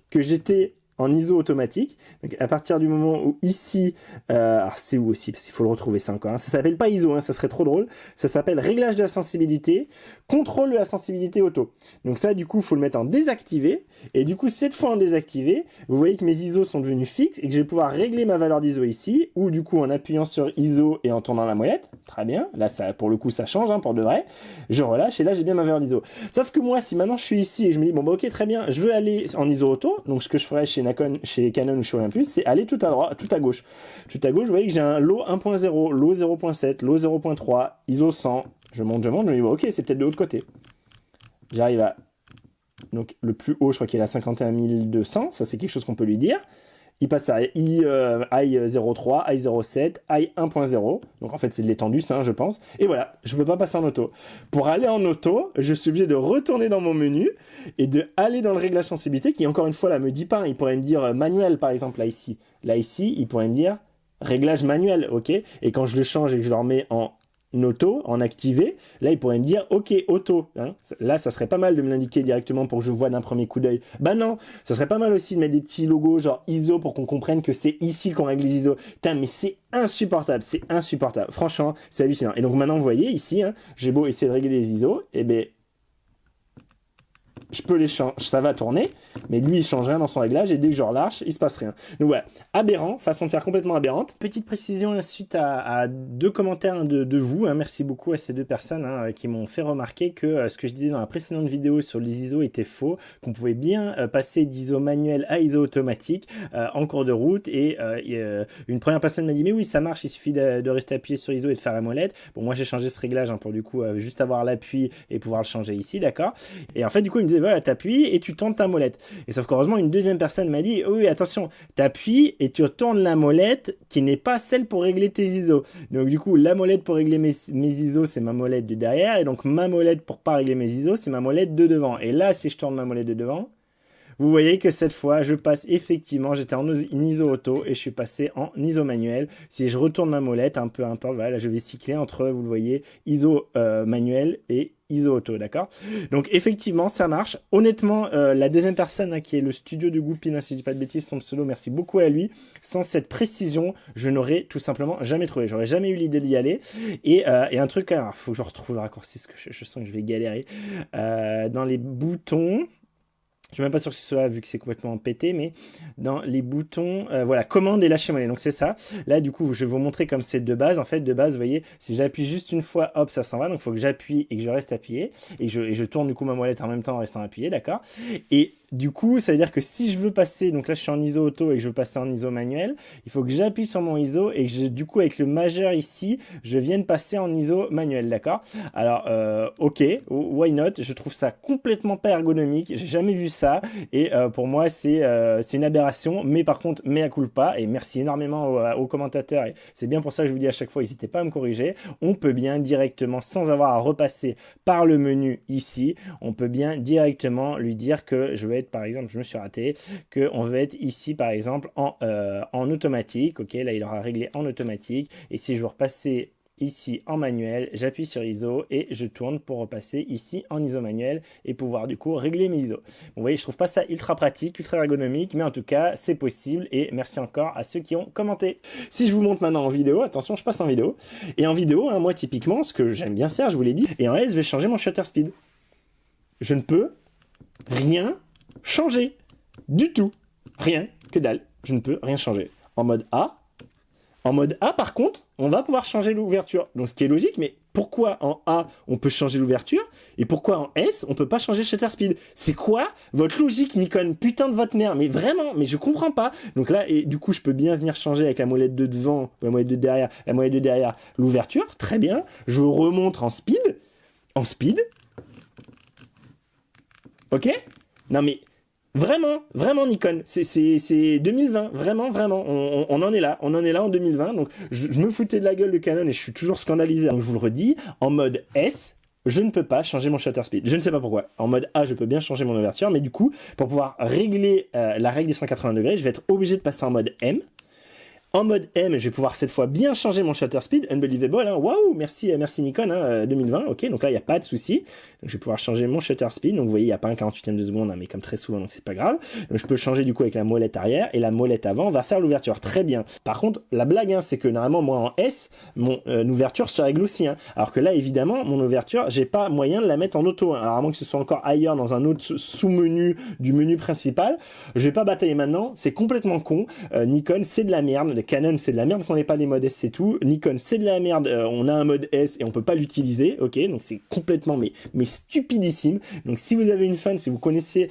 B: que j'étais en ISO automatique. Donc à partir du moment où ici, alors c'est où aussi, parce qu'il faut le retrouver ça encore, hein. Ça s'appelle pas ISO, hein, ça serait trop drôle. Ça s'appelle réglage de la sensibilité, contrôle de la sensibilité auto. Donc ça, du coup, il faut le mettre en désactivé. Et du coup, cette fois en désactivé, vous voyez que mes ISO sont devenus fixes et que je vais pouvoir régler ma valeur d'ISO ici, ou du coup en appuyant sur ISO et en tournant la molette. Très bien. Là, ça, pour le coup, ça change, hein, pour de vrai. Je relâche et là, j'ai bien ma valeur d'ISO. Sauf que moi, si maintenant je suis ici et je me dis, bon bah ok, très bien, je veux aller en ISO auto, donc ce que je ferais chez Canon ou chez Olympus, c'est aller tout à droite, tout à gauche. Tout à gauche, vous voyez que j'ai un low 1.0, low 0.7, low 0.3, ISO 100. Je monte, je me dis, bon, ok, c'est peut-être de l'autre côté. J'arrive à... Donc le plus haut, je crois qu'il est à 51 200, ça c'est quelque chose qu'on peut lui dire. Il passe à I03, I07, I1.0. Donc en fait c'est de l'étendue, ça, hein, je pense. Et voilà, je peux pas passer en auto. Pour aller en auto, je suis obligé de retourner dans mon menu et de aller dans le réglage sensibilité qui, encore une fois, là, me dit pas. Il pourrait me dire manuel, par exemple, là, ici. Là, ici, il pourrait me dire réglage manuel, ok. Et quand je le change et que je le remets en auto, en activé, là il pourrait me dire ok auto, hein. Là ça serait pas mal de me l'indiquer directement pour que je vois d'un premier coup d'œil. Bah non, ça serait pas mal aussi de mettre des petits logos genre ISO pour qu'on comprenne que c'est ici qu'on règle les ISO. Putain mais c'est insupportable, franchement c'est hallucinant. Et donc maintenant vous voyez ici, hein, j'ai beau essayer de régler les ISO, et ben je peux les changer, ça va tourner, mais lui il change rien dans son réglage et dès que je relâche, il se passe rien. Donc voilà, aberrant, façon de faire complètement aberrante. Petite précision suite à deux commentaires de vous, hein, merci beaucoup à ces deux personnes, hein, qui m'ont fait remarquer que ce que je disais dans la précédente vidéo sur les ISO était faux, qu'on pouvait bien passer d'ISO manuel à ISO automatique en cours de route, et une première personne m'a dit mais oui ça marche, il suffit de rester appuyé sur ISO et de faire la molette. Bon moi j'ai changé ce réglage, hein, pour du coup juste avoir l'appui et pouvoir le changer ici, d'accord. Et en fait du coup il me disait disait, voilà, t'appuies et tu tournes ta molette. Et sauf qu'heureusement, une deuxième personne m'a dit, oui, attention, t'appuies et tu tournes la molette qui n'est pas celle pour régler tes ISO. Donc du coup, la molette pour régler mes ISO, c'est ma molette de derrière. Et donc ma molette pour pas régler mes ISO, c'est ma molette de devant. Et là, si je tourne ma molette de devant, vous voyez que cette fois, je passe effectivement, j'étais en ISO auto et je suis passé en ISO manuel. Si je retourne ma molette, un peu importe, voilà, là, je vais cycler entre, vous le voyez, ISO manuel et ISO auto, d'accord? Donc effectivement, ça marche. Honnêtement, la deuxième personne hein, qui est le studio de Goupil, hein, si je dis pas de bêtises, son pseudo, merci beaucoup à lui. Sans cette précision, je n'aurais tout simplement jamais trouvé. J'aurais jamais eu l'idée d'y aller. Et un truc, alors, faut que je retrouve le raccourci, parce que je sens que je vais galérer. Dans les boutons... Je suis même pas sûr que ce soit là vu que c'est complètement pété, mais dans les boutons, voilà, commande et lâcher mollet. Donc c'est ça. Là, du coup, je vais vous montrer comme c'est de base. En fait, de base, vous voyez, si j'appuie juste une fois, hop, ça s'en va. Donc il faut que j'appuie et que je reste appuyé. Et je tourne du coup ma molette en même temps en restant appuyé, d'accord? Et du coup, ça veut dire que si je veux passer, donc là je suis en ISO auto et que je veux passer en ISO manuel, il faut que j'appuie sur mon ISO et que du coup avec le majeur ici, je vienne passer en ISO manuel, d'accord? Alors, ok, why not? Je trouve ça complètement pas ergonomique, j'ai jamais vu ça et pour moi c'est une aberration, mais par contre, mea culpa, et merci énormément aux commentateurs, et c'est bien pour ça que je vous dis à chaque fois, n'hésitez pas à me corriger, on peut bien directement, sans avoir à repasser par le menu ici, on peut bien directement lui dire que je vais être, par exemple, je me suis raté, qu'on veut être ici par exemple en automatique, ok, là il aura réglé en automatique, et si je veux repasser ici en manuel, j'appuie sur ISO et je tourne pour repasser ici en ISO manuel et pouvoir du coup régler mes ISO. Bon, vous voyez, je trouve pas ça ultra pratique, ultra ergonomique, mais en tout cas c'est possible et merci encore à ceux qui ont commenté. Si je vous montre maintenant en vidéo, attention, je passe en vidéo, et en vidéo, hein, moi typiquement, ce que j'aime bien faire, je vous l'ai dit, et en S, je vais changer mon shutter speed. Je ne peux rien changer du tout, rien que dalle, je ne peux rien changer. En mode A, par contre, on va pouvoir changer l'ouverture, donc ce qui est logique, mais pourquoi en A on peut changer l'ouverture et pourquoi en S on peut pas changer shutter speed? C'est quoi votre logique, Nikon? Putain de votre mère, mais vraiment, mais je comprends pas. Donc là, et du coup je peux bien venir changer avec la molette de devant, la molette de derrière, l'ouverture, très bien. Je remonte en speed, ok? Non mais vraiment Nikon, c'est 2020, vraiment, on en est là en 2020, donc je me foutais de la gueule de Canon et je suis toujours scandalisé, donc je vous le redis, en mode S, je ne peux pas changer mon shutter speed, je ne sais pas pourquoi. En mode A, je peux bien changer mon ouverture, mais du coup, pour pouvoir régler la règle des 180 degrés, je vais être obligé de passer en mode M. En mode M, je vais pouvoir cette fois bien changer mon shutter speed, unbelievable, hein. Waouh, merci Nikon, hein, 2020, ok, donc là il n'y a pas de souci, donc je vais pouvoir changer mon shutter speed, donc vous voyez il n'y a pas un 48e de seconde, hein, mais comme très souvent, donc c'est pas grave, donc je peux changer du coup avec la molette arrière, et la molette avant va faire l'ouverture, très bien. Par contre, la blague, hein, c'est que normalement moi en S, mon ouverture se règle aussi, hein, alors que là évidemment, mon ouverture, j'ai pas moyen de la mettre en auto, hein. Alors à moins que ce soit encore ailleurs dans un autre sous-menu du menu principal, je vais pas batailler maintenant, c'est complètement con, Nikon c'est de la merde, Canon c'est de la merde qu'on n'ait pas les modes S, c'est tout. Nikon c'est de la merde, on a un mode S et on peut pas l'utiliser, ok, donc c'est complètement mais stupidissime. Donc si vous avez une fan, si vous connaissez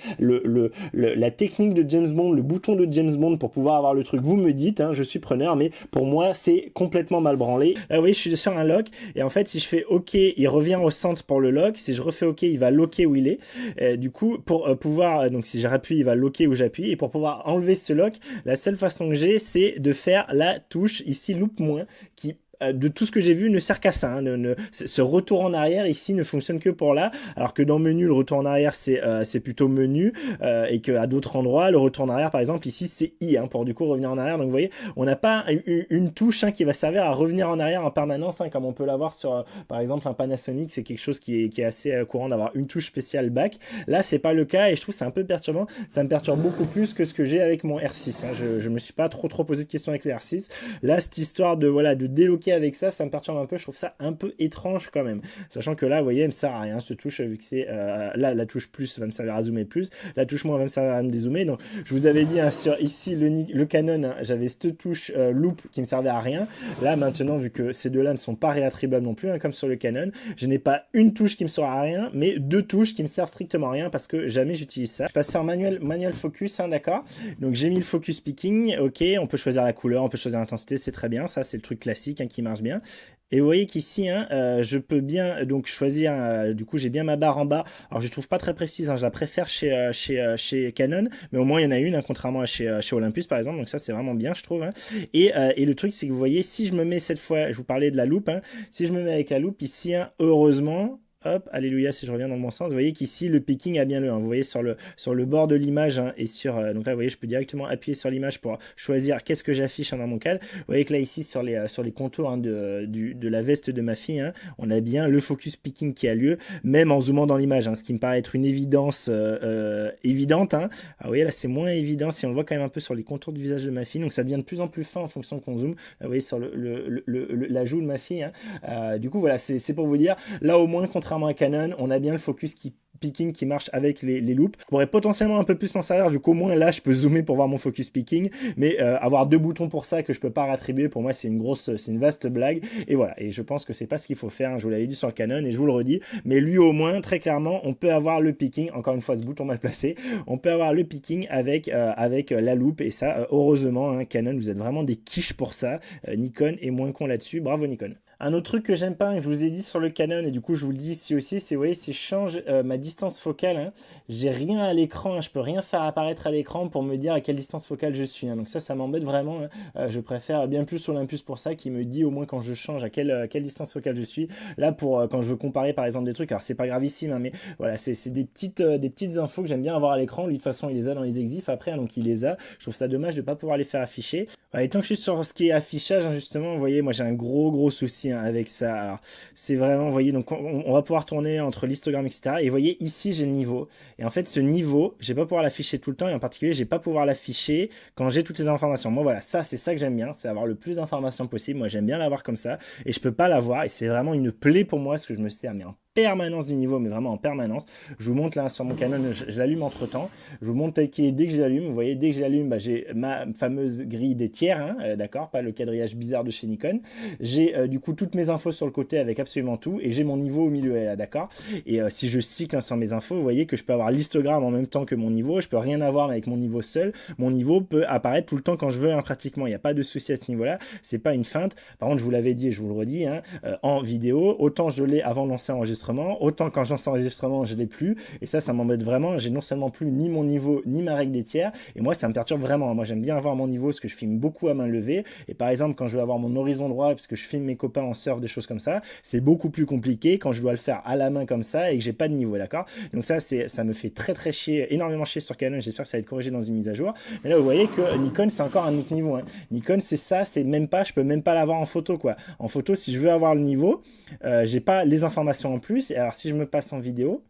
B: la technique de James Bond, le bouton de James Bond pour pouvoir avoir le truc, vous me dites, hein, je suis preneur, mais pour moi c'est complètement mal branlé. Là vous voyez, je suis sur un lock et en fait si je fais OK, il revient au centre pour le lock. Si je refais OK, il va locker où il est. Du coup pour pouvoir, donc si j'appuie, il va locker où j'appuie, et pour pouvoir enlever ce lock, la seule façon que j'ai, c'est de faire la touche ici loupe moins, qui de tout ce que j'ai vu ne sert qu'à ça, hein. Ce retour en arrière ici ne fonctionne que pour là, alors que dans menu le retour en arrière c'est plutôt menu, et que à d'autres endroits le retour en arrière par exemple ici c'est I, hein, pour du coup revenir en arrière. Donc vous voyez, on n'a pas une touche, hein, qui va servir à revenir en arrière en permanence, hein, comme on peut l'avoir sur par exemple un Panasonic, c'est quelque chose qui est assez courant d'avoir une touche spéciale back. Là c'est pas le cas et je trouve c'est un peu perturbant, ça me perturbe beaucoup plus que ce que j'ai avec mon R6, hein. Je me suis pas trop posé de questions avec le R6. Là cette histoire de voilà de déloquer avec ça me perturbe un peu, je trouve ça un peu étrange quand même, sachant que là vous voyez elle me sert à rien cette touche, vu que c'est là la touche plus va me servir à zoomer plus, la touche moins va me servir à me dézoomer. Donc je vous avais dit, hein, sur ici le Canon, hein, j'avais cette touche loop qui me servait à rien. Là maintenant, vu que ces deux là ne sont pas réattribuables non plus, hein, comme sur le Canon, je n'ai pas une touche qui me sert à rien, mais deux touches qui me servent strictement à rien parce que jamais j'utilise ça. Je passe en manuel focus, hein, d'accord, donc j'ai mis le focus picking, ok, on peut choisir la couleur, on peut choisir l'intensité, c'est très bien, ça c'est le truc classique, hein, qui marche bien. Et vous voyez qu'ici, hein, je peux bien donc choisir, du coup j'ai bien ma barre en bas. Alors je trouve pas très précise, hein, je la préfère chez Canon, mais au moins il y en a une, hein, contrairement à chez Olympus par exemple, donc ça c'est vraiment bien je trouve. Hein. Et le truc c'est que vous voyez, si je me mets cette fois, je vous parlais de la loupe, hein, si je me mets avec la loupe ici, hein, heureusement... Hop, alléluia, si je reviens dans le bon sens, vous voyez qu'ici le picking a bien le 1. Vous voyez sur le bord de l'image, hein, et donc là vous voyez je peux directement appuyer sur l'image pour choisir qu'est-ce que j'affiche, hein, dans mon cadre. Vous voyez que là ici sur les contours, hein, de la veste de ma fille, hein, on a bien le focus picking qui a lieu, même en zoomant dans l'image, hein, ce qui me paraît être une évidence évidente. Hein. Ah, vous voyez là c'est moins évident si on le voit quand même un peu sur les contours du visage de ma fille, donc ça devient de plus en plus fin en fonction qu'on zoome. Là, vous voyez sur la joue de ma fille. Hein. Du coup voilà, c'est pour vous dire, là au moins contrairement à Canon, on a bien le focus picking qui marche avec les loupes. Je pourrais potentiellement un peu plus m'en servir vu qu'au moins là je peux zoomer pour voir mon focus picking, mais avoir 2 boutons pour ça que je peux pas rattribuer, pour moi c'est une vaste blague. Et voilà, et je pense que c'est pas ce qu'il faut faire, hein. Je vous l'avais dit sur le Canon et je vous le redis, mais lui au moins très clairement on peut avoir le picking, encore une fois ce bouton mal placé, on peut avoir le picking avec la loupe, et ça heureusement, hein, Canon vous êtes vraiment des quiches pour ça. Nikon est moins con là-dessus, bravo Nikon. Un autre truc que j'aime pas, que je vous ai dit sur le Canon, et du coup je vous le dis ici aussi, c'est, vous voyez, si je change ma distance focale, hein, j'ai rien à l'écran, hein, je peux rien faire apparaître à l'écran pour me dire à quelle distance focale je suis. Hein, donc ça m'embête vraiment. Hein. Je préfère bien plus Olympus pour ça, qui me dit au moins quand je change à quelle distance focale je suis. Là pour quand je veux comparer par exemple des trucs, alors c'est pas gravissime, hein, mais voilà, c'est des petites infos que j'aime bien avoir à l'écran. Lui de toute façon il les a dans les exifs après, hein, donc il les a. Je trouve ça dommage de pas pouvoir les faire afficher. Voilà, et tant que je suis sur ce qui est affichage, hein, justement, vous voyez, moi j'ai un gros souci, hein, avec ça. Alors c'est vraiment, vous voyez, donc on va pouvoir tourner entre l'histogramme, etc. Et vous voyez ici j'ai le niveau, et en fait ce niveau je vais pas pouvoir l'afficher tout le temps, et en particulier je vais pas pouvoir l'afficher quand j'ai toutes les informations. Moi voilà, ça c'est ça que j'aime bien, c'est avoir le plus d'informations possible. Moi j'aime bien l'avoir comme ça, et je peux pas l'avoir, et c'est vraiment une plaie pour moi, parce que je me sers mais en permanence du niveau, mais vraiment en permanence. Je vous montre là sur mon Canon, je l'allume entre temps, je vous montre tel qu'il est dès que je l'allume. Vous voyez, dès que je l'allume, j'ai ma fameuse grille des tiers, hein, d'accord, pas le quadrillage bizarre de chez Nikon. J'ai du coup toutes mes infos sur le côté avec absolument tout, et j'ai mon niveau au milieu là, d'accord. Et si je cycle, hein, sur mes infos, vous voyez que je peux avoir l'histogramme en même temps que mon niveau. Je peux rien avoir avec mon niveau seul. Mon niveau peut apparaître tout le temps quand je veux, hein, pratiquement. Il n'y a pas de souci à ce niveau-là. C'est pas une feinte. Par contre, je vous l'avais dit et je vous le redis, hein, en vidéo, autant je l'ai avant de lancer l'enregistrement, autant quand j'en sors enregistrement je l'ai plus, et ça m'embête vraiment. J'ai non seulement plus ni mon niveau ni ma règle des tiers, et moi ça me perturbe vraiment. Moi j'aime bien avoir mon niveau parce que je filme beaucoup à main levée, et par exemple quand je veux avoir mon horizon droit parce que je filme mes copains en surf, des choses comme ça, c'est beaucoup plus compliqué quand je dois le faire à la main comme ça et que j'ai pas de niveau, d'accord. Donc ça me fait très chier, énormément chier sur Canon. J'espère que ça va être corrigé dans une mise à jour. Mais là vous voyez que Nikon c'est encore un autre niveau, hein. Nikon c'est ça, c'est même pas, je peux même pas l'avoir en photo, quoi. En photo, si je veux avoir le niveau, j'ai pas les informations en plus. Et alors si je me passe en vidéo,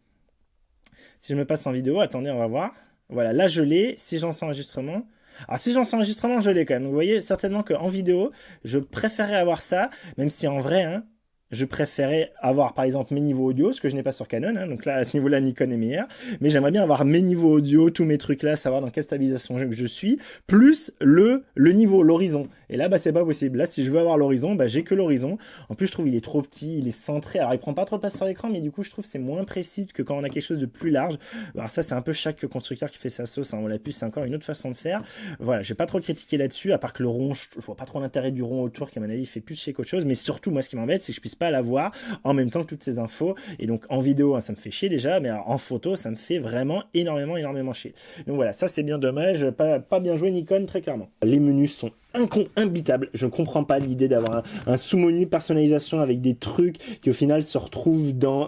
B: attendez, on va voir. Voilà, là je l'ai. Si j'en sors enregistrement, alors si j'en sors enregistrement, je l'ai quand même. Vous voyez certainement qu'en vidéo, je préférais avoir ça, même si en vrai, hein, je préférais avoir par exemple mes niveaux audio, ce que je n'ai pas sur Canon, hein, donc là à ce niveau-là Nikon est meilleur, mais j'aimerais bien avoir mes niveaux audio, tous mes trucs là, savoir dans quelle stabilisation je suis, plus le niveau, l'horizon. Et là c'est pas possible. Là si je veux avoir l'horizon, j'ai que l'horizon. En plus je trouve il est trop petit, il est centré, alors il prend pas trop de place sur l'écran, mais du coup je trouve c'est moins précis que quand on a quelque chose de plus large. Alors ça c'est un peu chaque constructeur qui fait sa sauce, hein. On l'a pu, c'est encore une autre façon de faire. Voilà, je vais pas trop critiquer là-dessus, à part que le rond, je vois pas trop l'intérêt du rond autour, qui à mon avis fait plus chier qu'autre chose. Mais surtout moi ce qui m'embête c'est que je puisse pas l'avoir en même temps que toutes ces infos. Et donc en vidéo, hein, ça me fait chier déjà, mais alors, en photo ça me fait vraiment énormément chier. Donc voilà, ça c'est bien dommage, pas bien joué Nikon, très clairement. Les menus sont imbitables. Je ne comprends pas l'idée d'avoir un sous-menu personnalisation avec des trucs qui au final se retrouvent dans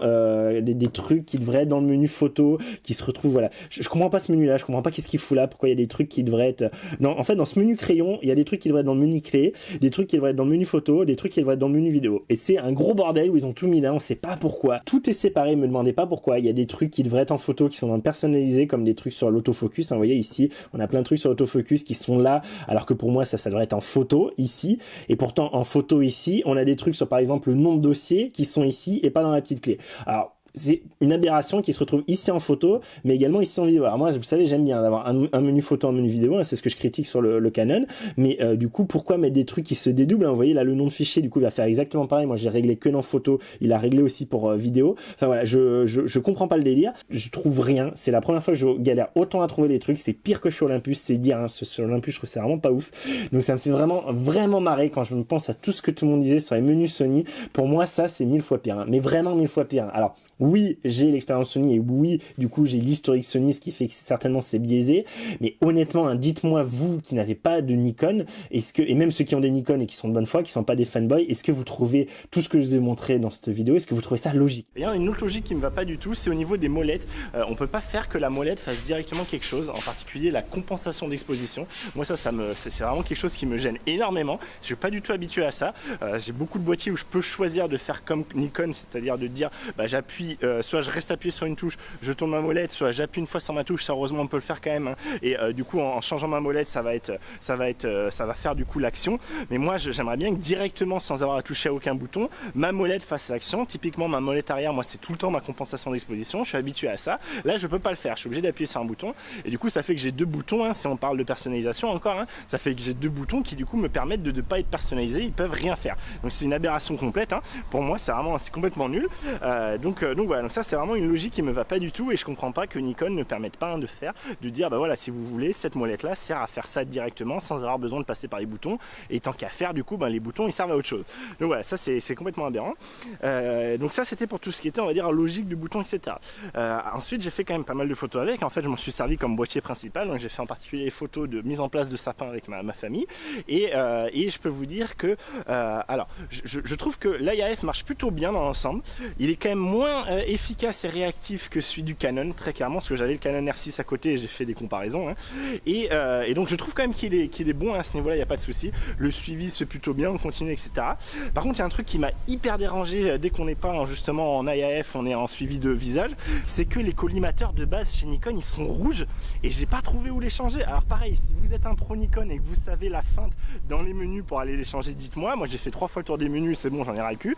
B: des trucs qui devraient être dans le menu photo, qui se retrouvent, voilà. Je comprends pas ce menu là, je comprends pas qu'est-ce qu'il fout là, pourquoi il y a des trucs qui devraient être... Non, en fait dans ce menu crayon, il y a des trucs qui devraient être dans le menu clé, des trucs qui devraient être dans le menu photo, des trucs qui devraient être dans le menu vidéo. Et c'est un gros bordel où ils ont tout mis là, on sait pas pourquoi. Tout est séparé, me demandez pas pourquoi. Il y a des trucs qui devraient être en photo qui sont dans le personnalisé, comme des trucs sur l'autofocus, hein, vous voyez ici, on a plein de trucs sur l'autofocus qui sont là, alors que pour moi ça devrait être en photo ici, et pourtant en photo ici on a des trucs sur par exemple le nom de dossier qui sont ici et pas dans la petite clé. Alors c'est une aberration qui se retrouve ici en photo, mais également ici en vidéo. Alors moi, vous savez, j'aime bien d'avoir un menu photo, un menu vidéo, hein, c'est ce que je critique sur le Canon, mais du coup, pourquoi mettre des trucs qui se dédoublent, hein? Vous voyez là, le nom de fichier, du coup, il va faire exactement pareil. Moi, j'ai réglé que dans photo, il a réglé aussi pour vidéo. Enfin voilà, je comprends pas le délire, je trouve rien. C'est la première fois que je galère autant à trouver les trucs, c'est pire que chez Olympus, c'est dire, hein, sur Olympus, je trouve que c'est vraiment pas ouf. Donc ça me fait vraiment marrer quand je me pense à tout ce que tout le monde disait sur les menus Sony. Pour moi, ça, c'est 1000 fois pire, hein, mais vraiment 1000 fois pire. Alors, oui, j'ai l'expérience Sony et oui, du coup, j'ai l'historique Sony, ce qui fait que certainement c'est biaisé. Mais honnêtement, hein, dites-moi, vous qui n'avez pas de Nikon, et même ceux qui ont des Nikon et qui sont de bonne foi, qui sont pas des fanboys, est-ce que vous trouvez tout ce que je vous ai montré dans cette vidéo, est-ce que vous trouvez ça logique? Et une autre logique qui me va pas du tout, c'est au niveau des molettes. On peut pas faire que la molette fasse directement quelque chose, en particulier la compensation d'exposition. Moi, c'est vraiment quelque chose qui me gêne énormément. Je suis pas du tout habitué à ça. J'ai beaucoup de boîtiers où je peux choisir de faire comme Nikon, c'est-à-dire de dire, bah, j'appuie, soit je reste appuyé sur une touche, je tourne ma molette, soit j'appuie une fois sur ma touche. Ça, heureusement, on peut le faire quand même, hein. Et du coup, en changeant ma molette, ça va faire du coup l'action. Mais moi, j'aimerais bien que directement, sans avoir à toucher à aucun bouton, ma molette fasse l'action. Typiquement, ma molette arrière, moi, c'est tout le temps ma compensation d'exposition. Je suis habitué à ça. Là, je peux pas le faire. Je suis obligé d'appuyer sur un bouton. Et du coup, ça fait que j'ai deux boutons, hein, si on parle de personnalisation encore, hein, ça fait que j'ai deux boutons qui du coup me permettent de ne pas être personnalisés. Ils peuvent rien faire. Donc c'est une aberration complète, hein. Pour moi, c'est complètement nul. Donc voilà. Donc ça, c'est vraiment une logique qui me va pas du tout. Et je comprends pas que Nikon ne permette pas, hein, de dire, bah voilà, si vous voulez, cette molette là sert à faire ça directement sans avoir besoin de passer par les boutons. Et tant qu'à faire, du coup, ben, les boutons ils servent à autre chose. Donc voilà, ça c'est complètement aberrant. Donc ça, c'était pour tout ce qui était, on va dire, logique du bouton, etc. Ensuite, j'ai fait quand même pas mal de photos avec. En fait, je m'en suis servi comme boîtier principal. Donc j'ai fait en particulier les photos de mise en place de sapin avec ma famille. Et je peux vous dire que, alors, je trouve que l'IAF marche plutôt bien dans l'ensemble. Il est quand même moins efficace et réactif que celui du Canon, très clairement, parce que j'avais le Canon R6 à côté et j'ai fait des comparaisons, hein. Et donc je trouve quand même qu'il est bon à ce niveau-là, il n'y a pas de souci. Le suivi se fait plutôt bien, on continue, etc. Par contre, il y a un truc qui m'a hyper dérangé dès qu'on n'est pas justement en IAF, on est en suivi de visage, c'est que les collimateurs de base chez Nikon, ils sont rouges et j'ai pas trouvé où les changer. Alors pareil, si vous êtes un pro Nikon et que vous savez la feinte dans les menus pour aller les changer, dites-moi. Moi, j'ai fait 3 fois le tour des menus, c'est bon, j'en ai ras le cul.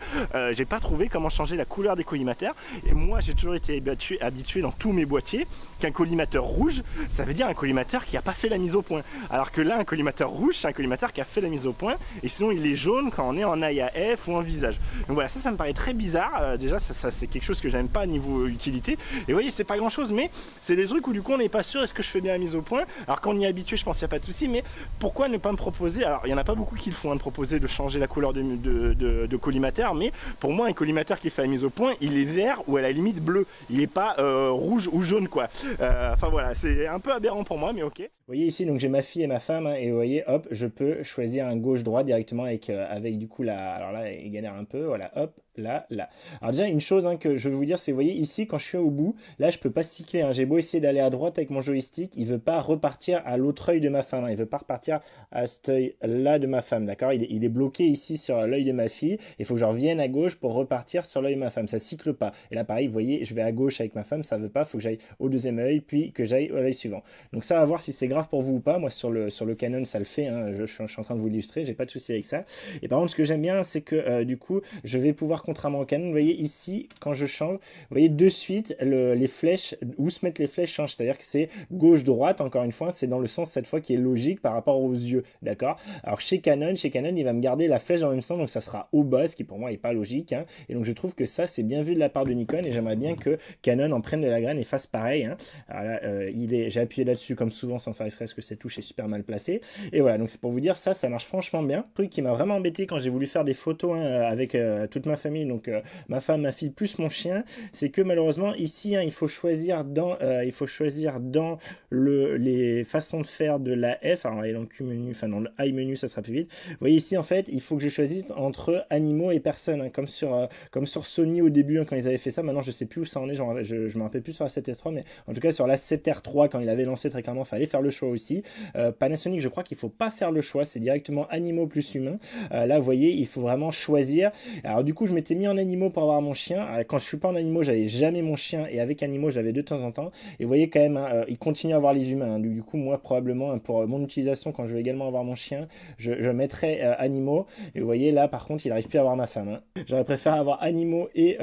B: J'ai pas trouvé comment changer la couleur des collimateurs. Et moi, j'ai toujours été habitué dans tous mes boîtiers qu'un collimateur rouge, ça veut dire un collimateur qui a pas fait la mise au point. Alors que là, un collimateur rouge, c'est un collimateur qui a fait la mise au point. Et sinon, il est jaune quand on est en IAF ou en visage. Donc voilà, ça me paraît très bizarre. Déjà, ça c'est quelque chose que j'aime pas niveau utilité. Et vous voyez, c'est pas grand chose, mais c'est des trucs où du coup, on n'est pas sûr est-ce que je fais bien la mise au point. Alors quand on y est habitué, je pense qu'il n'y a pas de souci. Mais pourquoi ne pas me proposer, alors il y en a pas beaucoup qui le font, hein, de proposer de changer la couleur de collimateur, mais pour moi, un collimateur qui fait la mise au point, il est vert ou à la limite bleu. Il est pas rouge ou jaune, quoi. Enfin voilà, c'est un peu aberrant pour moi, mais ok. Vous voyez ici, donc j'ai ma fille et ma femme, hein, et vous voyez, hop, je peux choisir un gauche-droite directement avec du coup alors là, il galère un peu, voilà, hop, là. Alors déjà, une chose, hein, que je veux vous dire, c'est, vous voyez ici, quand je suis au bout, là, je peux pas cycler, hein. J'ai beau essayer d'aller à droite avec mon joystick, il veut pas repartir à l'autre œil de ma femme, hein. Il veut pas repartir à cet œil-là de ma femme, d'accord? Il est bloqué ici sur l'œil de ma fille, il faut que je revienne à gauche pour repartir sur l'œil de ma femme, ça cycle pas. Et là, pareil, vous voyez, je vais à gauche avec ma femme, ça veut pas, faut que j'aille au deuxième œil, puis que j'aille à l'œil suivant. Donc ça, à voir si c'est grave pour vous ou pas. Moi, sur le Canon, ça le fait, hein. Je suis en train de vous l'illustrer, j'ai pas de souci avec ça. Et par contre, ce que j'aime bien, c'est que du coup, je vais pouvoir, contrairement au Canon, vous voyez ici, quand je change, vous voyez de suite, les flèches, où se mettent les flèches changent, c'est-à-dire que c'est gauche-droite, encore une fois, c'est dans le sens cette fois qui est logique par rapport aux yeux, d'accord? Alors chez Canon, il va me garder la flèche dans le même sens, donc ça sera au bas, ce qui pour moi est pas logique, hein. Et donc je trouve que ça, c'est bien vu de la part de Nikon, et j'aimerais bien que Canon en prenne de la graine et fasse pareil, hein. Alors là, j'ai appuyé là-dessus comme souvent sans faire exprès, parce que cette touche est super mal placée. Et voilà, donc c'est pour vous dire, ça marche franchement bien. Truc qui m'a vraiment embêté quand j'ai voulu faire des photos, hein, avec toute ma famille, donc ma femme, ma fille, plus mon chien, c'est que malheureusement ici, hein, il faut choisir dans les façons de faire de la F. Alors on va aller dans le Q menu, enfin dans le I menu, ça sera plus vite. Vous voyez ici, en fait, il faut que je choisisse entre animaux et personnes, hein, comme sur Sony au début, hein, quand ils avaient fait ça. Maintenant, je sais plus où ça en est, je me rappelle plus sur la 7S3, mais en tout cas sur la 7R3, quand il avait lancé très clairement, fallait faire le choix aussi. Panasonic, je crois qu'il faut pas faire le choix, c'est directement animaux plus humains. Là, vous voyez, il faut vraiment choisir. Alors du coup, je m'étais mis en animaux pour avoir mon chien. Quand je suis pas en animaux, j'avais jamais mon chien, et avec animaux, j'avais de temps en temps. Et vous voyez quand même, hein, il continue à avoir les humains, hein. Du coup, moi, probablement, hein, pour mon utilisation, quand je vais également avoir mon chien, je mettrai animaux. Et vous voyez, là, par contre, il n'arrive plus à avoir ma femme, hein. J'aurais préféré avoir animaux et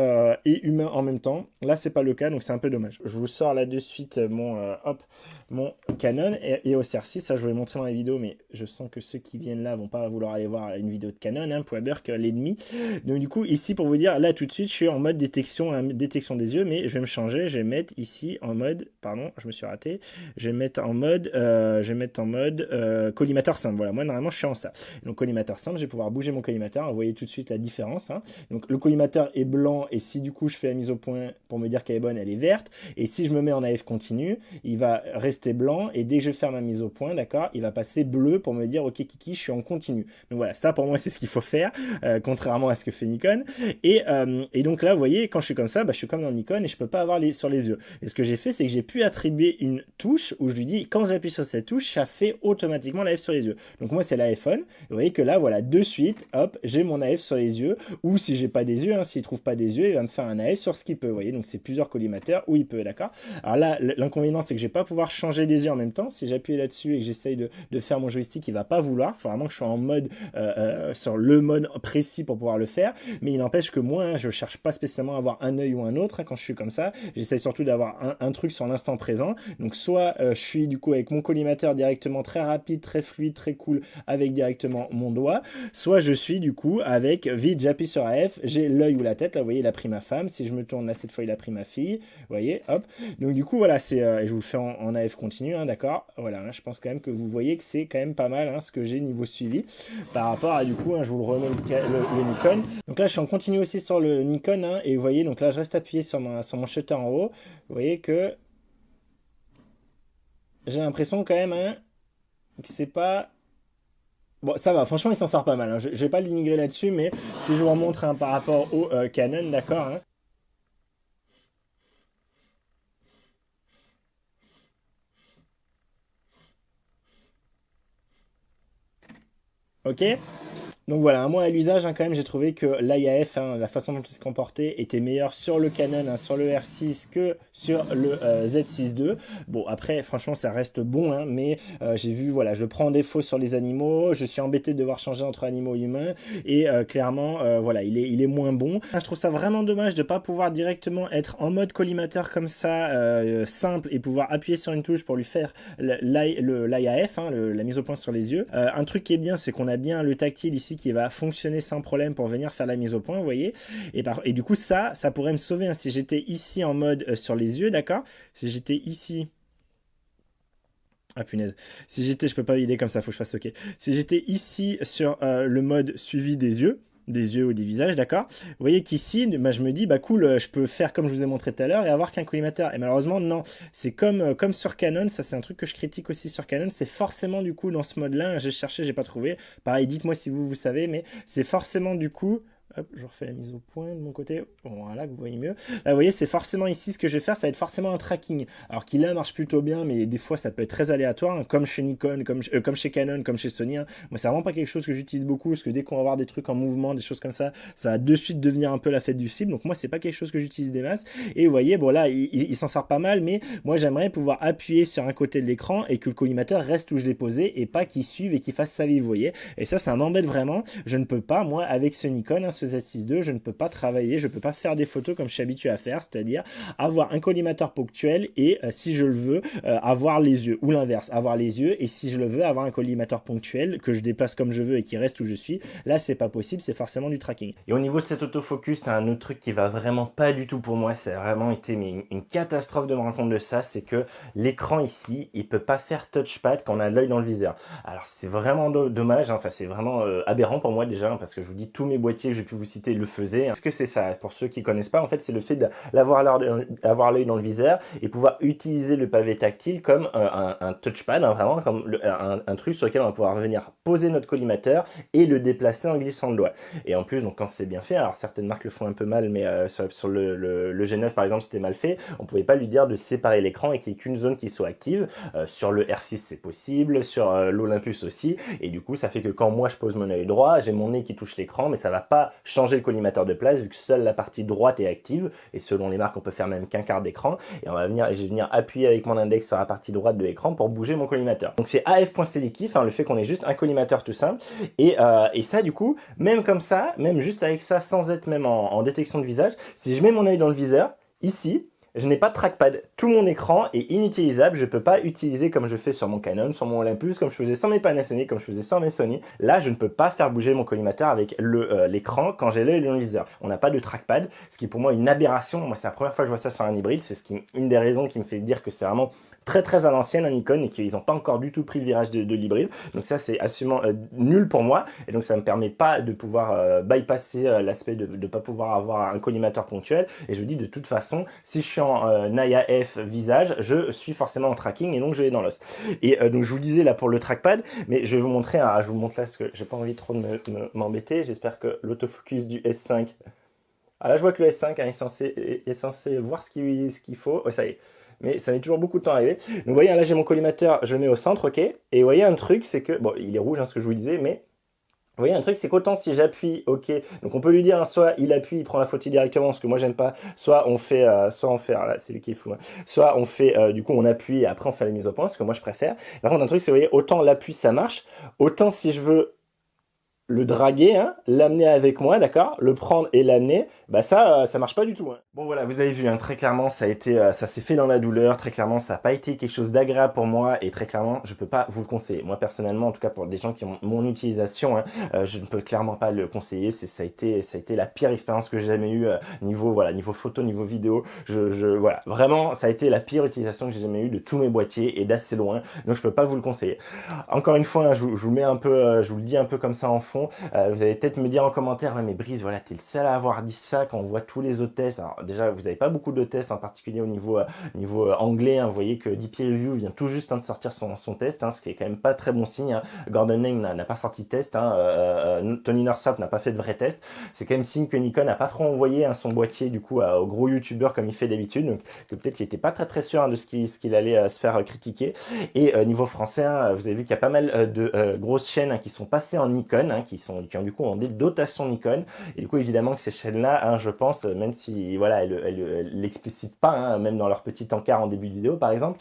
B: humains en même temps. Là, c'est pas le cas, donc c'est un peu dommage. Je vous sors là de suite mon Canon et au R6. Ça, je vous l'ai montré dans les vidéos, mais je sens que ceux qui viennent là vont pas vouloir aller voir une vidéo de Canon, hein, pour Burke, l'ennemi. Donc du coup, ici, pour vous dire, là, tout de suite, je suis en mode détection, hein, détection des yeux, mais je vais me changer. Je vais mettre ici en mode, pardon, je me suis raté. Je vais mettre en mode, collimateur simple. Voilà, moi, normalement, je suis en ça. Donc collimateur simple, je vais pouvoir bouger mon collimateur. Vous voyez tout de suite la différence, hein. Donc le collimateur est blanc, et si du coup je fais la mise au point pour me dire qu'elle est bonne, elle est verte. Et si je me mets en AF continu, il va rester blanc, et dès que je vais faire ma mise au point, d'accord, il va passer bleu pour me dire ok Kiki, je suis en continu. Donc voilà, ça pour moi c'est ce qu'il faut faire, contrairement à ce que fait Nikon. Et donc là, vous voyez, quand je suis comme ça, bah, je suis comme dans Nikon et je peux pas avoir sur les yeux. Et ce que j'ai fait, c'est que j'ai pu attribuer une touche où je lui dis, quand j'appuie sur cette touche, ça fait automatiquement l'AF sur les yeux. Donc moi c'est l'AF on. Vous voyez que là, voilà, de suite, hop, j'ai mon AF sur les yeux. Ou si j'ai pas des yeux, hein, s'il trouve pas des yeux, il va me faire un AF sur ce qu'il peut. Vous voyez, donc c'est plusieurs collimateurs où il peut, d'accord. Alors là, l'inconvénient, c'est que je vais pas pouvoir changer les yeux en même temps. Si j'appuie là-dessus et que j'essaye de faire mon joystick, il va pas vouloir. Il faut vraiment que je sois en mode, sur le mode précis pour pouvoir le faire. Mais il n'empêche que moi, hein, je cherche pas spécialement à avoir un œil ou un autre, hein, quand je suis comme ça. J'essaye surtout d'avoir un truc sur l'instant présent. Donc soit je suis du coup avec mon collimateur directement très rapide, très fluide, très cool, avec directement mon doigt. Soit je suis du coup avec, vite, j'appuie sur AF, j'ai l'œil ou la tête. Là, vous voyez, il a pris ma femme. Si je me tourne là, cette fois, il a pris ma fille. Vous voyez, hop. Donc du coup, voilà, c'est, je vous le fais en AF continu, hein, d'accord. Voilà, hein, je pense quand même que vous voyez que c'est quand même pas mal, hein, ce que j'ai niveau suivi par rapport à du coup, hein, je vous le remets le Nikon. Donc là, je suis en continu aussi sur le Nikon, hein, et vous voyez, donc là, je reste appuyé sur mon shutter en haut. Vous voyez que j'ai l'impression quand même, hein, que c'est pas... Bon, ça va, franchement, il s'en sort pas mal, hein. Je vais pas l'inigrer là-dessus, mais si je vous remontre, hein, par rapport au Canon, d'accord, hein. Ok. Donc voilà, moi à l'usage, hein, quand même, j'ai trouvé que l'IAF, hein, la façon dont il se comportait, était meilleure sur le Canon, hein, sur le R6 que sur le Z6 II. Bon, après, franchement, ça reste bon, hein, mais j'ai vu, voilà, je le prends en défaut sur les animaux. Je suis embêté de devoir changer entre animaux et humains, et clairement, voilà, il est moins bon. Je trouve ça vraiment dommage de pas pouvoir directement être en mode collimateur comme ça, simple, et pouvoir appuyer sur une touche pour lui faire l'IAF, hein, la mise au point sur les yeux. Un truc qui est bien, c'est qu'on a bien le tactile ici qui va fonctionner sans problème pour venir faire la mise au point, vous voyez. Et du coup, ça pourrait me sauver, hein, si j'étais ici en mode sur les yeux, d'accord. Si j'étais ici... Ah punaise. Si j'étais... Je peux pas vider comme ça, faut que je fasse OK. Si j'étais ici sur le mode suivi des yeux ou des visages, d'accord. Vous voyez qu'ici, bah, je me dis, bah cool, je peux faire comme je vous ai montré tout à l'heure et avoir qu'un collimateur. Et malheureusement, non. C'est comme sur Canon, ça c'est un truc que je critique aussi sur Canon, c'est forcément du coup dans ce mode-là, j'ai cherché, j'ai pas trouvé. Pareil, dites-moi si vous savez, mais c'est forcément du coup... Hop, je refais la mise au point de mon côté. Voilà, que vous voyez mieux. Là, vous voyez, c'est forcément ici ce que je vais faire, ça va être forcément un tracking. Alors qui là marche plutôt bien, mais des fois ça peut être très aléatoire, hein, comme chez Nikon, comme chez Canon, comme chez Sony, hein. Moi, c'est vraiment pas quelque chose que j'utilise beaucoup, parce que dès qu'on va avoir des trucs en mouvement, des choses comme ça va de suite devenir un peu la fête du cible. Donc moi, c'est pas quelque chose que j'utilise des masses. Et vous voyez, bon là, il s'en sort pas mal, mais moi, j'aimerais pouvoir appuyer sur un côté de l'écran et que le collimateur reste où je l'ai posé et pas qu'il suive et qu'il fasse sa vie, vous voyez. Et ça m'embête vraiment. Je ne peux pas, moi, avec ce Nikon, hein, ce Z6 II, je ne peux pas travailler, je peux pas faire des photos comme je suis habitué à faire, c'est-à-dire avoir un collimateur ponctuel et si je le veux, avoir les yeux, ou l'inverse, avoir les yeux, et si je le veux, avoir un collimateur ponctuel que je déplace comme je veux et qui reste où je suis. Là, c'est pas possible, c'est forcément du tracking.
A: Et au niveau de cet autofocus, c'est un autre truc qui va vraiment pas du tout pour moi. Ça a vraiment été une catastrophe de me rendre compte de ça. C'est que l'écran ici, il peut pas faire touchpad quand on a l'œil dans le viseur. Alors c'est vraiment dommage, hein. Enfin c'est vraiment aberrant pour moi déjà, hein, parce que je vous dis, tous mes boîtiers que j'ai pu vous citer le faisaient. Est-ce que c'est ça? Pour ceux qui connaissent pas, en fait, c'est le fait d'avoir l'œil dans le viseur et pouvoir utiliser le pavé tactile comme un touchpad, hein, vraiment comme un truc sur lequel on va pouvoir venir poser notre collimateur et le déplacer en glissant le doigt. Et en plus, donc quand c'est bien fait, alors certaines marques le font un peu mal, mais sur le G9 par exemple, c'était mal fait, on pouvait pas lui dire de séparer l'écran et qu'il n'y ait qu'une zone qui soit active. Sur le R6 c'est possible, sur l'Olympus aussi, et du coup ça fait que quand moi je pose mon œil droit, j'ai mon nez qui touche l'écran, mais ça va pas changer le collimateur de place vu que seule la partie droite est active et selon les marques on peut faire même qu'un quart d'écran et je vais venir appuyer avec mon index sur la partie droite de l'écran pour bouger mon collimateur. Donc c'est af.selectif, hein, le fait qu'on ait juste un collimateur tout simple et ça du coup même comme ça, même juste avec ça sans être même en détection de visage, si je mets mon œil dans le viseur ici, je n'ai pas de trackpad. Tout mon écran est inutilisable. Je ne peux pas utiliser comme je fais sur mon Canon, sur mon Olympus, comme je faisais sur mes Panasonic, comme je faisais sur mes Sony. Là, je ne peux pas faire bouger mon collimateur avec l'écran quand j'ai l'œil dans le viseur. On n'a pas de trackpad, ce qui est pour moi une aberration. Moi, c'est la première fois que je vois ça sur un hybride. C'est une des raisons qui me fait dire que c'est vraiment très à l'ancienne un Nikon et qu'ils n'ont pas encore du tout pris le virage de l'hybride. Donc ça, c'est absolument nul pour moi. Et donc, ça ne me permet pas de pouvoir bypasser l'aspect de ne pas pouvoir avoir un collimateur ponctuel. Et je vous dis, de toute façon, si je suis en Naya F visage, je suis forcément en tracking et donc je vais dans l'os. Et donc, je vous disais là pour le trackpad, mais je vais vous montrer, je vous montre là parce que j'ai pas envie trop de m'embêter. J'espère que l'autofocus du S5... Ah là, je vois que le S5 est censé voir ce qu'il faut. Oh, ça y est. Mais ça met toujours beaucoup de temps à arriver. Donc vous voyez, là j'ai mon collimateur, je le mets au centre, ok. Et vous voyez un truc, c'est que, bon, il est rouge, hein, ce que je vous disais, mais vous voyez un truc, c'est qu'autant si j'appuie, ok, donc on peut lui dire, hein, soit il appuie, il prend la photo directement, ce que moi j'aime pas, soit on fait, là c'est lui qui est fou, hein. Soit on fait, du coup on appuie et après on fait la mise au point, ce que moi je préfère. Par contre un truc, c'est, vous voyez, autant l'appui ça marche, autant si je veux le draguer, hein, l'amener avec moi, d'accord, le prendre et l'amener, bah ça marche pas du tout. Hein. Bon voilà, vous avez vu, hein, très clairement, ça s'est fait dans la douleur, très clairement, ça n'a pas été quelque chose d'agréable pour moi et très clairement, je peux pas vous le conseiller. Moi personnellement, en tout cas pour des gens qui ont mon utilisation, hein, je ne peux clairement pas le conseiller. Ça a été la pire expérience que j'ai jamais eue niveau photo, niveau vidéo. Voilà, vraiment, ça a été la pire utilisation que j'ai jamais eue de tous mes boîtiers et d'assez loin. Donc je peux pas vous le conseiller. Encore une fois, hein, je vous mets un peu, je vous le dis un peu comme ça en fond. Vous allez peut-être me dire en commentaire, ouais, mais Brice, voilà, t'es le seul à avoir dit ça quand on voit tous les autres tests. Alors déjà, vous n'avez pas beaucoup de tests, en particulier au niveau anglais. Hein, vous voyez que DP Review vient tout juste de sortir son test, hein, ce qui est quand même pas très bon signe. Hein. Gordon Lang n'a pas sorti de test. Hein, Tony Northrup n'a pas fait de vrai test. C'est quand même signe que Nikon n'a pas trop envoyé hein, son boîtier du coup aux gros youtubeurs comme il fait d'habitude. Donc peut-être qu'il n'était pas très sûr hein, de ce qu'il allait se faire critiquer. Et niveau français, hein, vous avez vu qu'il y a pas mal de grosses chaînes hein, qui sont passées en Nikon, hein, qui ont du coup des dotations Nikon et du coup évidemment que ces chaînes-là, hein, je pense, même si voilà elles l'explicitent pas, hein, même dans leur petit encart en début de vidéo par exemple,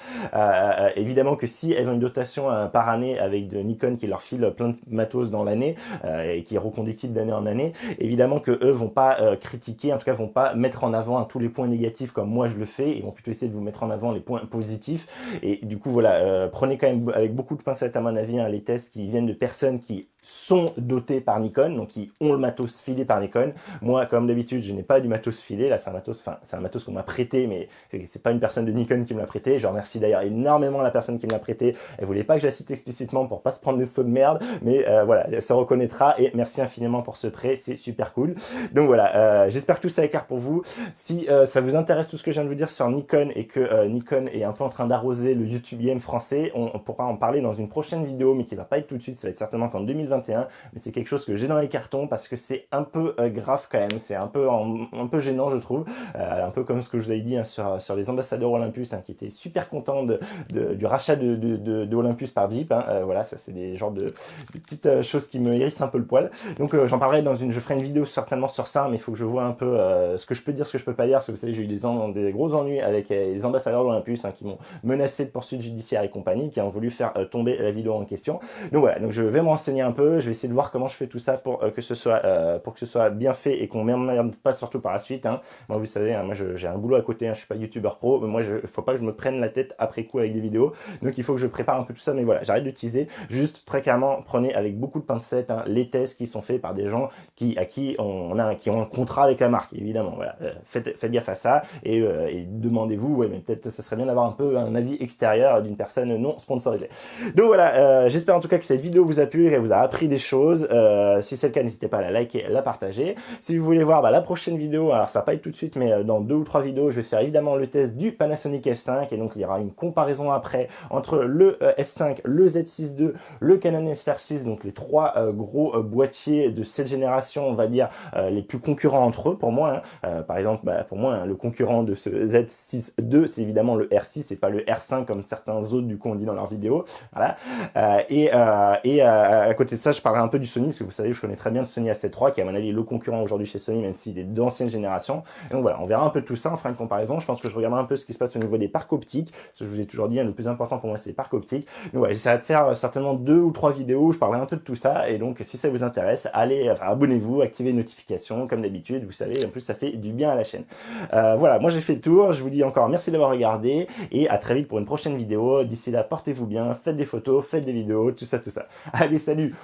A: évidemment que si elles ont une dotation par année avec de Nikon qui leur file plein de matos dans l'année et qui est reconductible d'année en année, évidemment que eux vont pas critiquer, en tout cas vont pas mettre en avant tous les points négatifs comme moi je le fais, ils vont plutôt essayer de vous mettre en avant les points positifs et du coup voilà, prenez quand même avec beaucoup de pincettes à mon avis hein, les tests qui viennent de personnes qui sont dotés par Nikon, donc qui ont le matos filé par Nikon. Moi, comme d'habitude, je n'ai pas du matos filé. Là, c'est un matos qu'on m'a prêté, mais c'est pas une personne de Nikon qui me l'a prêté. Je remercie d'ailleurs énormément la personne qui me l'a prêté. Elle voulait pas que je la cite explicitement pour pas se prendre des sauts de merde, mais voilà, elle se reconnaîtra et merci infiniment pour ce prêt, c'est super cool. Donc voilà, j'espère que tout ça est clair pour vous. Si ça vous intéresse tout ce que je viens de vous dire sur Nikon et que Nikon est un peu en train d'arroser le YouTube game français, on pourra en parler dans une prochaine vidéo, mais qui va pas être tout de suite, ça va être certainement qu'en 2021, mais c'est quelque chose que j'ai dans les cartons parce que c'est un peu grave quand même, c'est un peu gênant je trouve, un peu comme ce que je vous avais dit hein, sur les ambassadeurs Olympus hein, qui étaient super contents du rachat de Olympus par Jeep, hein, voilà, ça c'est des genres de petites choses qui me hérissent un peu le poil, donc j'en parlerai je ferai une vidéo certainement sur ça, mais il faut que je vois un peu ce que je peux dire, ce que je peux pas dire, parce que vous savez j'ai eu des gros ennuis avec les ambassadeurs d'Olympus hein, qui m'ont menacé de poursuites judiciaires et compagnie, qui ont voulu faire tomber la vidéo en question, donc voilà, donc je vais me renseigner un peu, je vais essayer de voir comment je fais tout ça pour que ce soit bien fait et qu'on ne m'emmerde pas surtout par la suite. Hein. Moi, vous savez, hein, moi j'ai un boulot à côté, hein, je suis pas youtubeur pro, mais moi, faut pas que je me prenne la tête après coup avec des vidéos. Donc, il faut que je prépare un peu tout ça. Mais voilà, j'arrête de teaser. Juste très clairement, prenez avec beaucoup de pincettes hein, les tests qui sont faits par des gens qui ont un contrat avec la marque, évidemment. Voilà, faites gaffe à ça et demandez-vous, ouais, mais peut-être ça serait bien d'avoir un peu un avis extérieur d'une personne non sponsorisée. Donc voilà, j'espère en tout cas que cette vidéo vous a plu, qu'elle vous a appris des choses. Si c'est le cas, n'hésitez pas à la liker, à la partager. Si vous voulez voir la prochaine vidéo, alors ça va pas être tout de suite, mais dans 2 ou 3 vidéos, je vais faire évidemment le test du Panasonic S5 et donc il y aura une comparaison après entre le S5, le Z6 II, le Canon SR6, donc les 3 gros boîtiers de cette génération, on va dire les plus concurrents entre eux pour moi. Hein. Par exemple, pour moi, hein, le concurrent de ce Z6 II, c'est évidemment le R6 et pas le R5 comme certains autres du coup on dit dans leurs vidéos. Voilà. À côté de ça, je parlerai un peu du Sony, parce que vous savez, je connais très bien le Sony A7 III, qui est à mon avis le concurrent aujourd'hui chez Sony, même s'il est d'ancienne génération. Et donc voilà, on verra un peu de tout ça, on fera une comparaison. Je pense que je regarderai un peu ce qui se passe au niveau des parcs optiques, parce que je vous ai toujours dit, le plus important pour moi, c'est les parcs optiques. Donc voilà, j'essaierai de faire certainement 2 ou 3 vidéos où je parlerai un peu de tout ça, et donc si ça vous intéresse, allez, enfin, abonnez-vous, activez les notifications, comme d'habitude, vous savez, en plus ça fait du bien à la chaîne. Voilà, moi j'ai fait le tour, je vous dis encore merci d'avoir regardé, et à très vite pour une prochaine vidéo. D'ici là, portez-vous bien, faites des photos, faites des vidéos, tout ça, tout ça. Allez, salut!